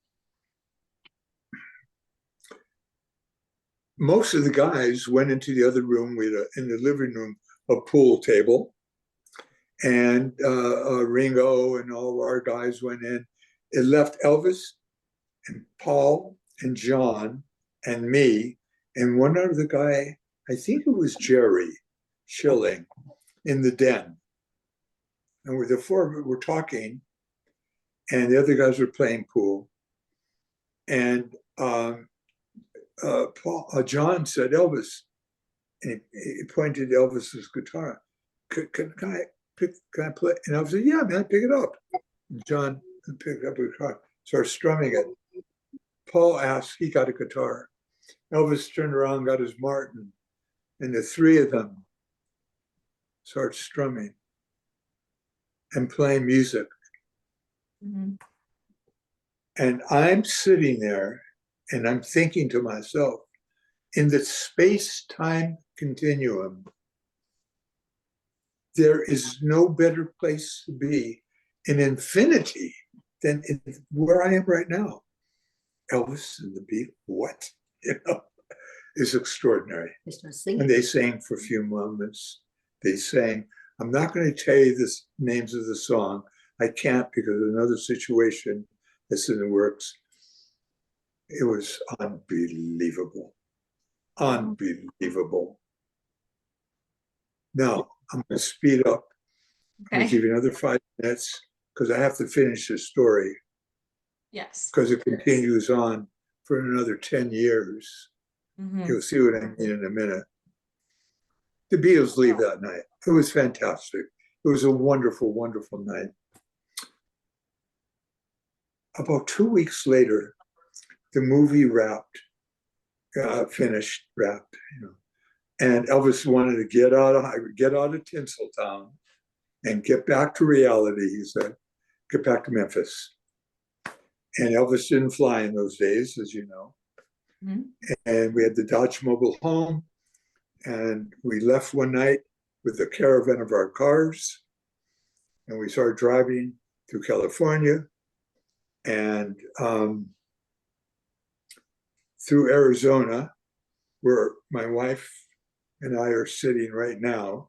Most of the guys went into the other room. We had in the living room a pool table, and Ringo and all of our guys went in. It left Elvis and Paul and John and me and one other guy, I think it was Jerry Schilling, in the den. And the four of us were talking, and the other guys were playing pool. And John said, Elvis, and he pointed to Elvis's guitar. Can I play? And Elvis said, yeah, man, pick it up. And John picked up a guitar, started strumming it. Paul asked, he got a guitar. Elvis turned around, got his Martin, and the three of them started strumming and playing music. Mm-hmm. And I'm sitting there and I'm thinking to myself, in the space-time continuum, there is no better place to be in infinity than where I am right now. Elvis and the Beatles, what? You know, is extraordinary. And they sang for a few moments. They sang, I'm not going to tell you the names of the song. I can't because of another situation that's in the works. It was unbelievable. Unbelievable. Now, I'm going to speed up. I'm going to give you another 5 minutes because I have to finish this story. Yes. Because it continues on for another 10 years. Mm-hmm. You'll see what I mean in a minute. The Beatles leave that night. It was fantastic. It was a wonderful, wonderful night. About 2 weeks later, the movie finished, you know, and Elvis wanted to get out of Tinseltown and get back to reality, he said, get back to Memphis. And Elvis didn't fly in those days, as you know. Mm-hmm. And we had the Dodge Mobile home, and we left one night with a caravan of our cars, and we started driving through California and through Arizona, where my wife and I are sitting right now.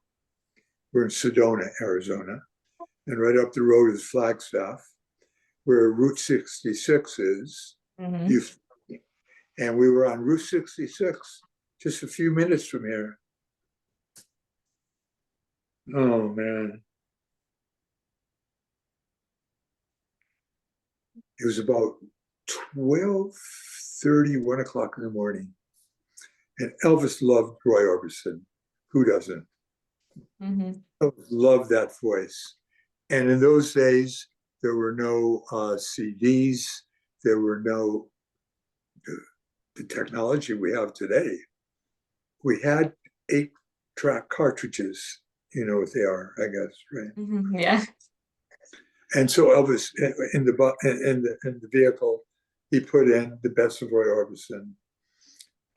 We're in Sedona, Arizona, and right up the road is Flagstaff, where Route 66 is. Mm-hmm. And we were on Route 66 just a few minutes from here. Oh, man. It was about 12:30, 1 o'clock in the morning. And Elvis loved Roy Orbison. Who doesn't? Mm-hmm. Elvis loved that voice. And in those days, there were no CDs. There were no the technology we have today. We had 8-track cartridges. You know what they are, I guess, right? Mm-hmm. Yeah. And so Elvis, in the vehicle, he put in the best of Roy Orbison.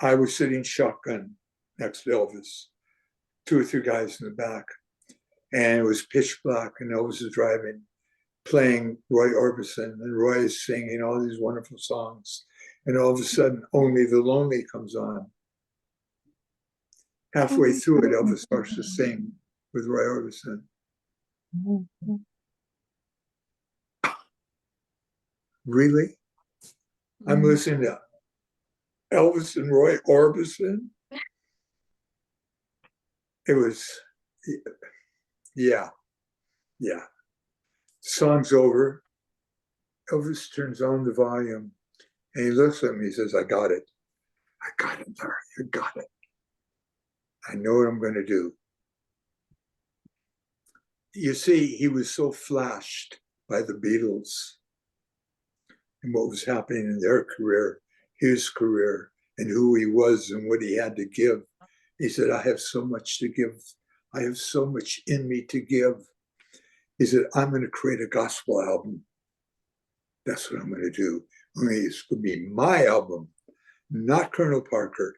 I was sitting shotgun next to Elvis, 2 or 3 guys in the back, and it was pitch black, and Elvis is driving, playing Roy Orbison, and Roy is singing all these wonderful songs. And all of a sudden, Only the Lonely comes on. Halfway through it, Elvis starts to sing with Roy Orbison. Really? I'm listening to Elvis and Roy Orbison. It was, yeah. Song's over. Elvis turns on the volume and he looks at me, he says, I got it. I got it, Larry, you got it. I know what I'm going to do. You see, he was so flashed by the Beatles and what was happening in their career, his career, and who he was and what he had to give. He said, I have so much to give. I have so much in me to give. He said, I'm going to create a gospel album. That's what I'm going to do. Only it's going to be my album, not Colonel Parker.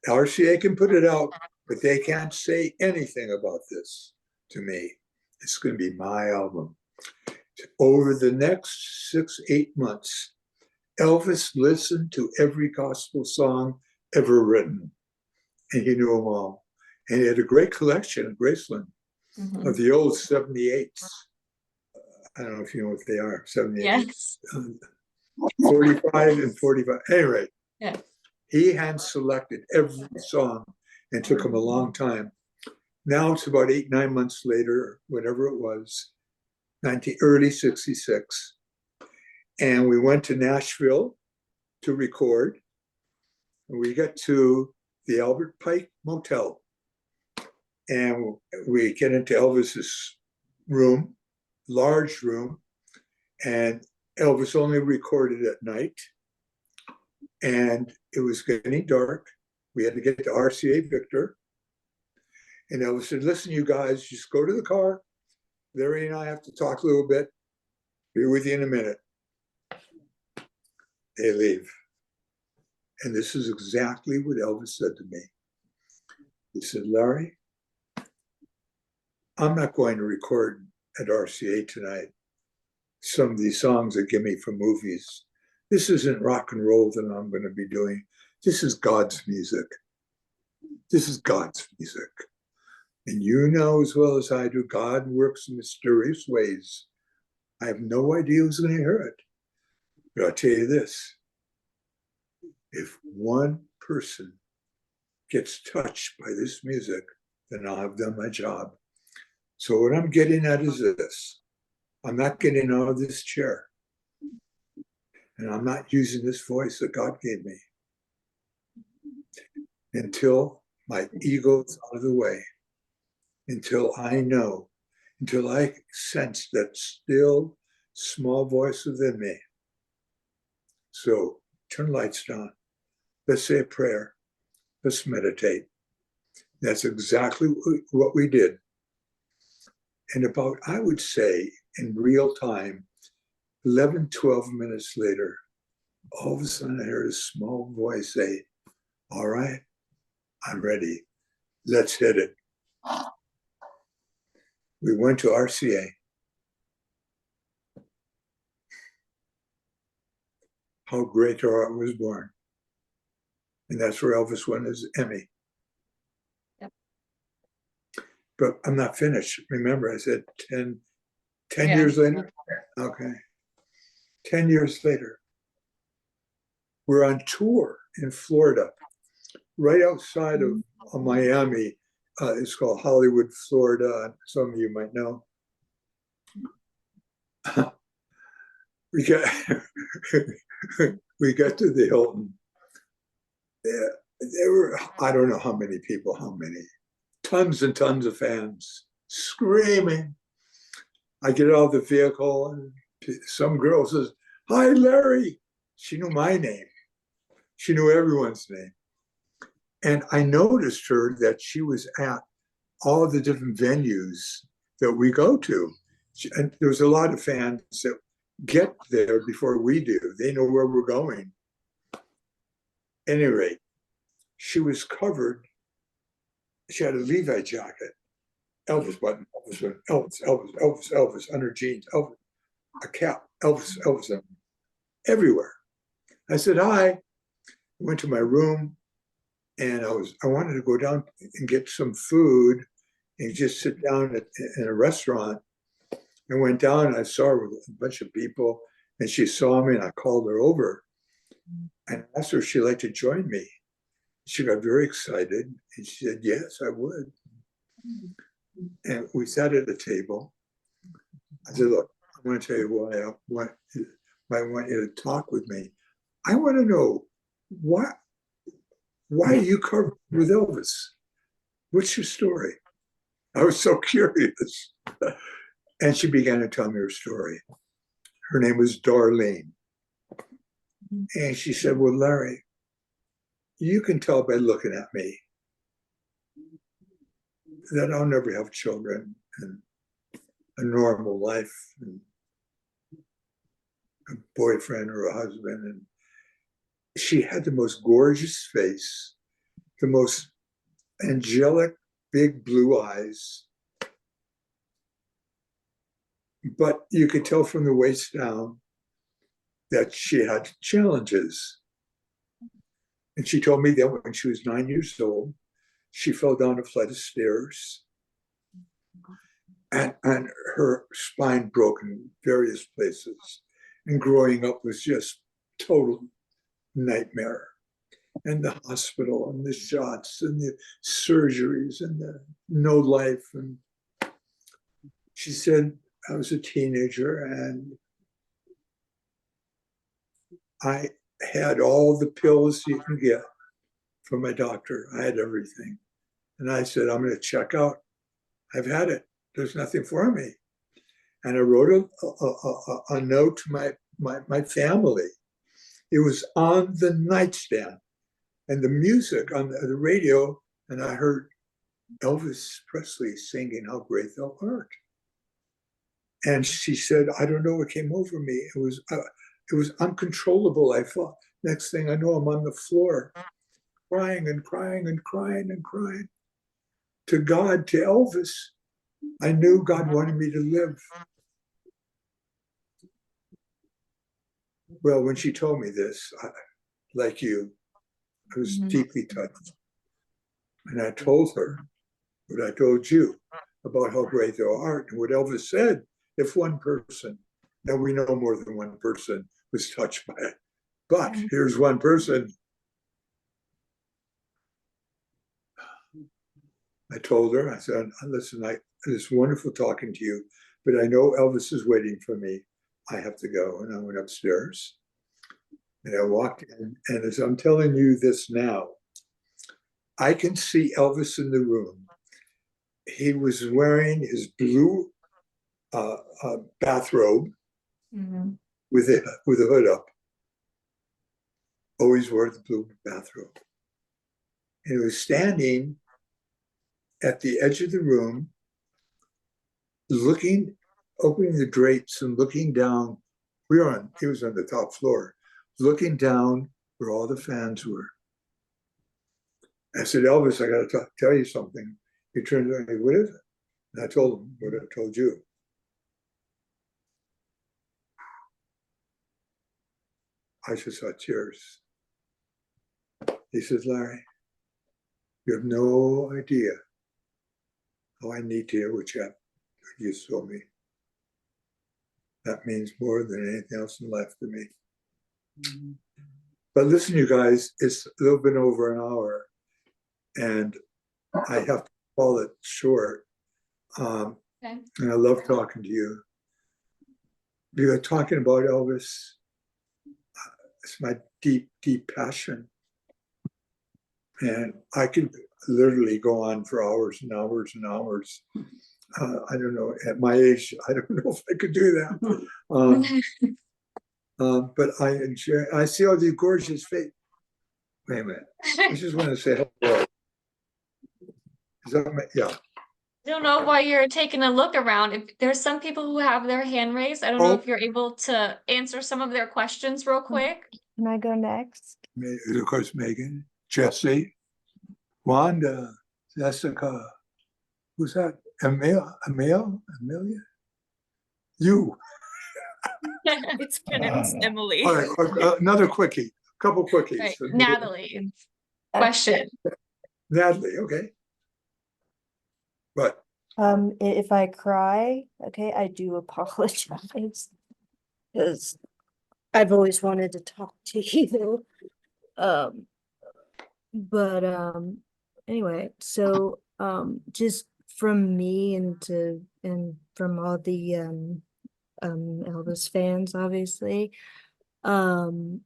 RCA can put it out, but they can't say anything about this to me. It's going to be my album. Over the next 6-8 months, Elvis listened to every gospel song ever written, and he knew them all. And he had a great collection at Graceland of the old 78s. I don't know if you know what they are, 78. Yes. 45 and 45. Anyway, yeah. He hand selected every song and took him a long time. Now it's about 8-9 months later, whatever it was, early 66. And we went to Nashville to record. And we get to the Albert Pike Motel. And we get into Elvis's room, large room, and Elvis only recorded at night. And it was getting dark. We had to get to RCA Victor. And Elvis said, listen, you guys, just go to the car. Larry and I have to talk a little bit. Be with you in a minute. They leave. And this is exactly what Elvis said to me. He said, Larry, I'm not going to record at RCA tonight some of these songs that give me from movies. This isn't rock and roll that I'm going to be doing. This is God's music. This is God's music. And you know as well as I do, God works in mysterious ways. I have no idea who's going to hear it. But I'll tell you this. If one person gets touched by this music, then I'll have done my job. So what I'm getting at is this. I'm not getting out of this chair. And I'm not using this voice that God gave me until my ego's out of the way, until I know, until I sense that still small voice within me. So turn lights down. Let's say a prayer. Let's meditate. That's exactly what we did. And about, I would say, in real time, 11, 12 minutes later, all of a sudden I heard a small voice say, all right, I'm ready. Let's hit it. We went to RCA. How Great Our Art Was Born. And that's where Elvis won his Emmy. Yep. But I'm not finished. Remember, I said 10 Yeah. years later? Okay. 10 years later, we're on tour in Florida, right outside of Miami. It's called Hollywood, Florida. Some of you might know. we got we got to the Hilton. There were, I don't know how many people, tons and tons of fans screaming. I get out of the vehicle and some girl says, hi, Larry. She knew my name. She knew everyone's name. And I noticed her that she was at all the different venues that we go to. And there was a lot of fans that get there before we do. They know where we're going. At any rate, she was covered. She had a Levi jacket, Elvis button, Elvis on her jeans, Elvis, a cap, Elvis, everywhere. I said, hi. Went to my room and I wanted to go down and get some food and just sit down in a restaurant. I went down and I saw her with a bunch of people and she saw me and I called her over and asked her if she'd like to join me. She got very excited and she said, yes, I would. And we sat at the table. I said, look, I want to tell you why I want you to talk with me. I want to know why are you covered with Elvis? What's your story? I was so curious. And she began to tell me her story. Her name was Darlene. And she said, well, Larry, you can tell by looking at me that I'll never have children and a normal life and a boyfriend or a husband. And she had the most gorgeous face, the most angelic, big blue eyes. But you could tell from the waist down that she had challenges. And she told me that when she was 9 years old, she fell down a flight of stairs and her spine broke in various places. And growing up was just total nightmare. And the hospital and the shots and the surgeries and the no life. And she said, I was a teenager and I had all the pills you can get from my doctor. I had everything. And I said, I'm going to check out. I've had it. There's nothing for me. And I wrote a note to my family. It was on the nightstand and the music on the radio. And I heard Elvis Presley singing How Great Thou Art. And she said, I don't know what came over me. It was uncontrollable. I thought, next thing I know, I'm on the floor crying and crying and crying and crying. To God, to Elvis, I knew God wanted me to live. Well, when she told me this, like you, I was deeply touched. And I told her what I told you about how great thou art and what Elvis said. If one person, now we know more than one person was touched by it, but here's one person. I told her, I said, listen, it's wonderful talking to you, but I know Elvis is waiting for me. I have to go. And I went upstairs and I walked in. And as I'm telling you this now, I can see Elvis in the room. He was wearing his blue bathrobe with a hood up. Always wore the blue bathrobe. And he was standing at the edge of the room, opening the drapes and looking down. He was on the top floor, looking down where all the fans were. I said, Elvis, I got to tell you something. He turned around and said, what is it? And I told him what I told you. I just saw tears. He said, Larry, you have no idea how I need to hear what you told me. That means more than anything else in life to me. But listen, you guys, it's a little bit over an hour, and I have to call it short. And I love talking to you. Because talking about Elvis, it's my deep, deep passion. And I could literally go on for hours and hours and hours. I don't know, at my age, I don't know if I could do that. But I see all these gorgeous faces. Wait a minute. I just want to say hello. Yeah. I don't know why you're taking a look around. If there's some people who have their hand raised, I don't know if you're able to answer some of their questions real quick. Can I go next? Of course, Megan, Jesse, Wanda, Jessica. Who's that? Amelia? You. It's pronounced Emily. All right, another quickie. A couple quickies. Right. Natalie. Uh, Question. Natalie, okay. But If I cry, okay, I do apologize. Because I've always wanted to talk to you. But anyway, so just from me and from all the Elvis fans, obviously, when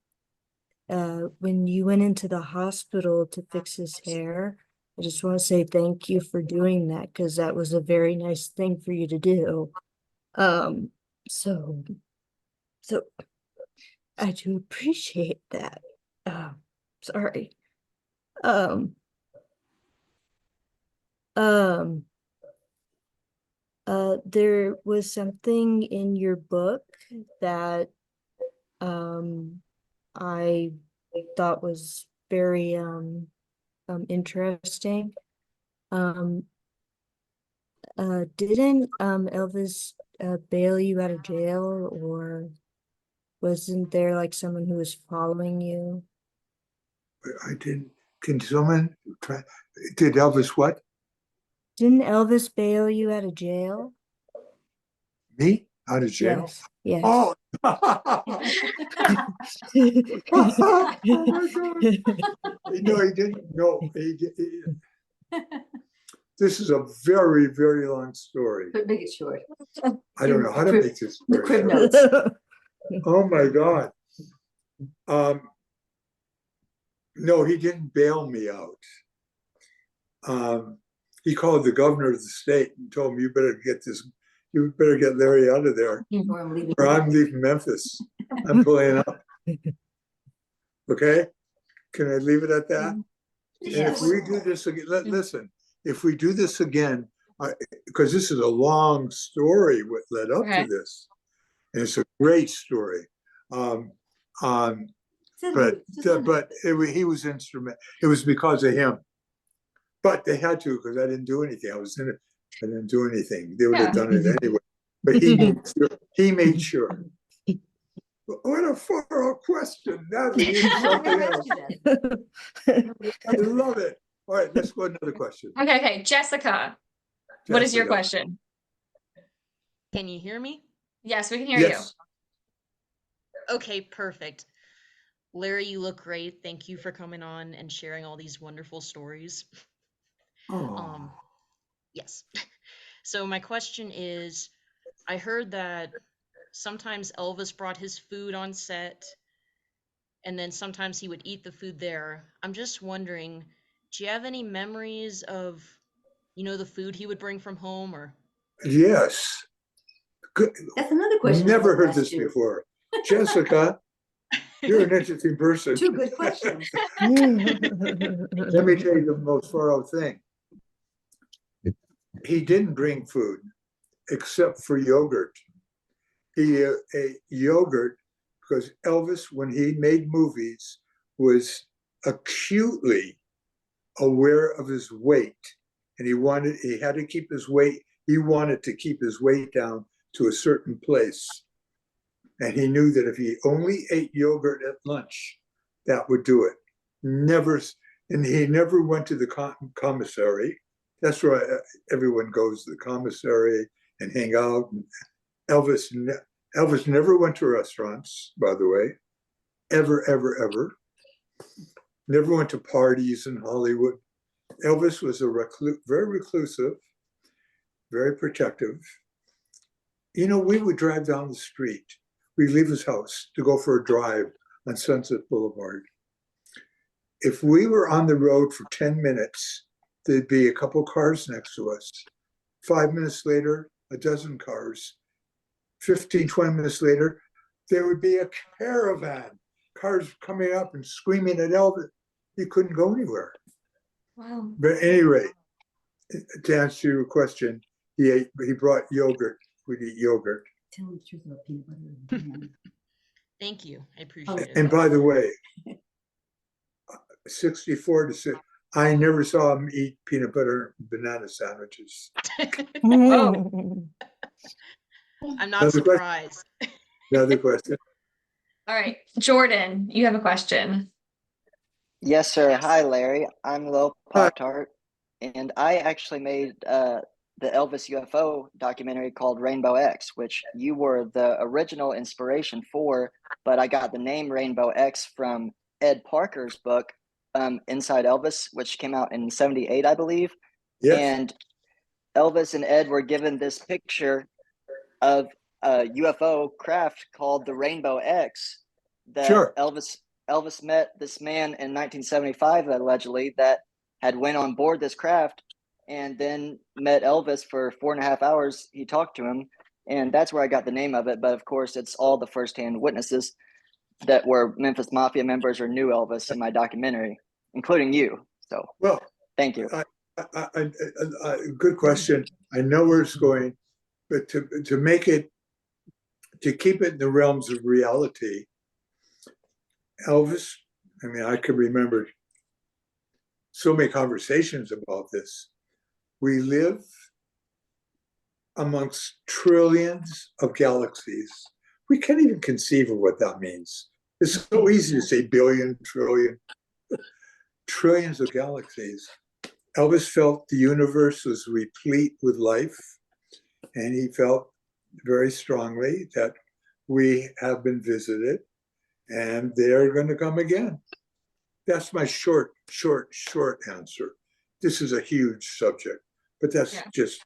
you went into the hospital to fix his hair, I just want to say thank you for doing that, because that was a very nice thing for you to do. So I do appreciate that. Sorry. There was something in your book that I thought was very interesting. Didn't Elvis bail you out of jail, or wasn't there like someone who was following you? I didn't. Can someone try? Did Elvis what? Didn't Elvis bail you out of jail? Me? Out of jail? Yes. Yes. Oh. Oh my God. No, he didn't. No, this is a very, very long story. But make it short. I don't know how to make this The very crib short. notes. Oh my God. No, he didn't bail me out. He called the governor of the state and told him, you better get Larry out of there, Or I'm leaving. or I'm leaving Memphis. I'm pulling up. Okay? Can I leave it at that? And if we do this again, listen, if we do this again, because this is a long story what led up Okay. to this, and it's a great story. He was instrumental. It was because of him. But they had to, because I didn't do anything. I was in it. I didn't do anything. They would have done it anyway. But he made sure. What a far question. That is something else. I love it. All right, let's go to another question. Okay, Jessica, what is your Jessica. question? Can you hear me? Yes, we can hear Yes. Okay, perfect. Larry, you look great. Thank you for coming on and sharing all these wonderful stories. Oh. Yes. So my question is, I heard that sometimes Elvis brought his food on set, and then sometimes he would eat the food there. I'm just wondering, do you have any memories of, the food he would bring from home, or? Yes. Good. That's another question. Never heard this before. Jessica, you're an interesting person. Two good questions. Let me tell you the most far out thing. He didn't bring food except for yogurt. He ate yogurt because Elvis, when he made movies, was acutely aware of his weight, and he had to keep his weight. He wanted to keep his weight down to a certain place, and he knew that if he only ate yogurt at lunch, that would do it. And he never went to the commissary. That's where everyone goes to the commissary and hang out. Elvis never went to restaurants, by the way, ever, ever, ever. Never went to parties in Hollywood. Elvis was very reclusive, very protective. We would drive down the street. We'd leave his house to go for a drive on Sunset Boulevard. If we were on the road for 10 minutes, there'd be a couple cars next to us. 5 minutes later, a dozen cars. 15, 20 minutes later, there would be a caravan, cars coming up and screaming at Elvis. He couldn't go anywhere. Wow. But at any rate, to answer your question, he brought yogurt. We'd eat yogurt. Tell the truth about peanut butter and ham. Thank you. I appreciate it. And by the way, 64 to 6, I never saw him eat peanut butter and banana sandwiches. I'm not Another surprised. Another question. All right, Jordan, you have a question. Yes, sir. Hi, Larry. I'm Lil Hi. Pop-Tart, and I actually made the Elvis UFO documentary called Rainbow X, which you were the original inspiration for, but I got the name Rainbow X from Ed Parker's book, Inside Elvis, which came out in '78, I believe. Yes. And Elvis and Ed were given this picture of a UFO craft called the Rainbow X that Sure. Elvis met this man in 1975, allegedly, that had went on board this craft and then met Elvis for 4.5 hours. He talked to him, and that's where I got the name of it. But of course, it's all the firsthand witnesses that were Memphis Mafia members or knew Elvis in my documentary, including you. So, Well, thank you. Good question. I know where it's going, but to keep it in the realms of reality, Elvis, I can remember so many conversations about this. We live amongst trillions of galaxies. We can't even conceive of what that means. It's so easy to say billion, trillion, trillions of galaxies. Elvis felt the universe was replete with life, and he felt very strongly that we have been visited and they're going to come again. That's my short answer. This is a huge subject, but that's just,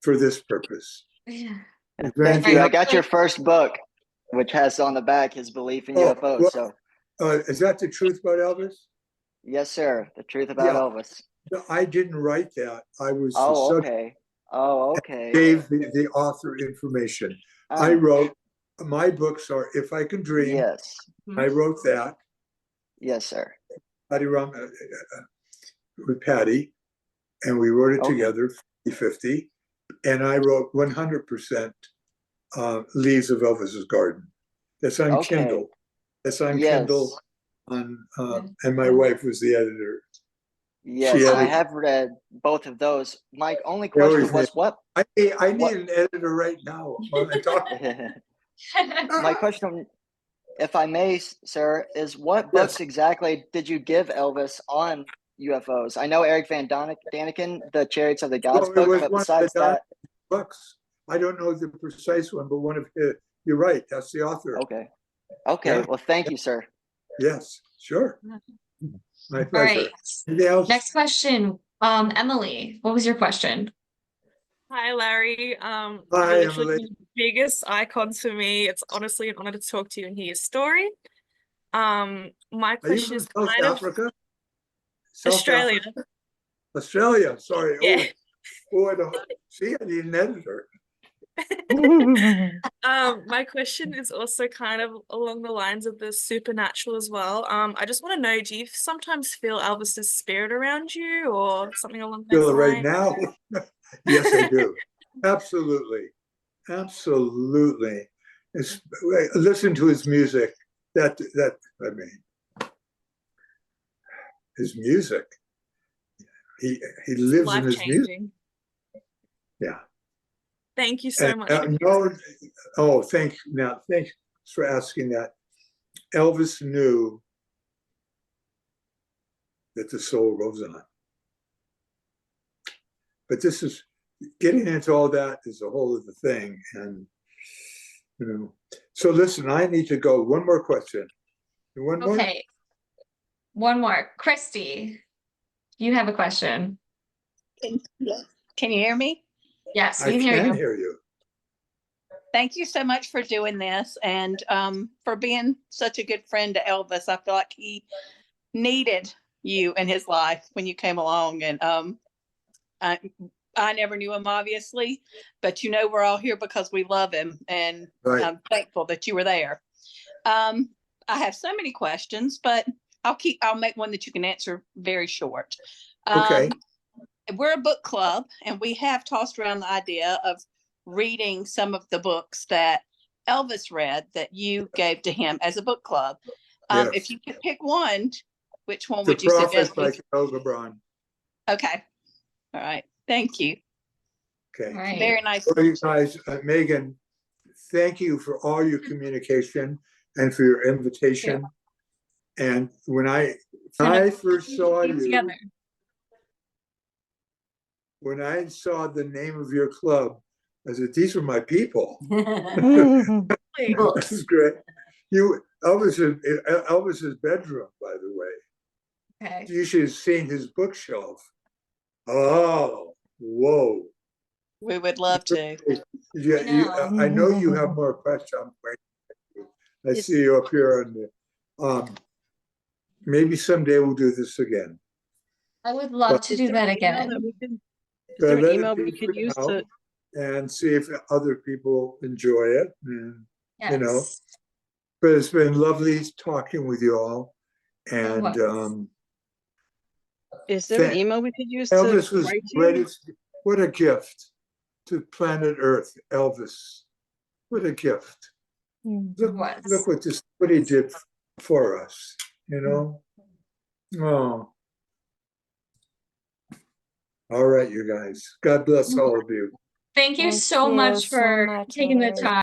for this purpose. Yeah. Thank you. I got your first book, which has on the back his belief in UFOs. Well, So Is that the truth about Elvis? Yes, sir. The truth about Yeah. Elvis. No, I didn't write that. I was the Oh, subject, okay. Oh, okay. gave the author information. I Um, wrote, my books are If I Can Dream. yes. I wrote that. Yes, sir. Patty with Patty, and we wrote it Okay. together, 50-50. And I wrote 100% Leaves of Elvis's Garden. That's on Okay. Kindle. That's on Yes. Kindle. And my wife was the editor. Yes, and I edited. have read both of those. My only They always question was what I need what- an editor right now. While I talk. my question, if I may, sir, is what Yes. books exactly did you give Elvis on UFOs? I know Eric Van Daniken, the Chariots of the Gods Well, it book, was but one of the besides that, books. I don't know the precise one, but one of his. You're right. That's the author. okay. Okay, Yeah. well, thank you, sir. Yes, sure. My All pleasure. right. Anything else? Next question. Emily, what was your question? Hi, Larry. Hi, You're literally Emily. one of the biggest icons for me. It's honestly an honor to talk to you and hear your story. My Are you question from is South kind of Africa? South Australia. Africa? Australia. Sorry. Yeah. I don't see. I need an editor. My question is also kind of along the lines of the supernatural as well. I just want to know, do you sometimes feel Elvis's spirit around you or something along those Feel it right lines? now. Yes, I do. Absolutely. Absolutely. Listen to his music. I mean, his music. He lives in his music. Life-changing. Yeah. Thank you so much. Thanks for asking that. Elvis knew that the soul goes on. But this is getting into all that is a whole other thing. And so listen, I need to go. One more question. One more? Okay. One more. Christy, you have a question. Can you hear me? Yes, I we can hear can you. hear you. Thank you so much for doing this and for being such a good friend to Elvis. I feel like he needed you in his life when you came along. And I never knew him, obviously, but we're all here because we love him. And Right. I'm thankful that you were there. I have so many questions, but I'll make one that you can answer very short. Okay. We're a book club, and we have tossed around the idea of reading some of the books that Elvis read that you gave to him as a book club. Yes. If you could pick one, which one The would you Prophet suggest? by Khalil Gibran. Okay. All right. Thank you. Okay. All right. Very nice. Well, you guys, Megan, thank you for all your communication and for your invitation. And when I first saw you, Together. when I saw the name of your club, I said, these are my people. This is great. Elvis's bedroom, by the way. Okay. You should have seen his bookshelf. Oh, whoa. We would love to. I know you have more questions. I see you up here on the. Maybe someday we'll do this again. I would love to do that again. Is there an email we could use to? And see if other people enjoy it. And, Yes. but it's been lovely talking with you all. And Is there an email we could use to Elvis was write to? greatest. What a gift to planet Earth, Elvis. What a gift. Look what he did for us, Oh. All right, you guys. God bless all of you. Thank you so much for taking the time.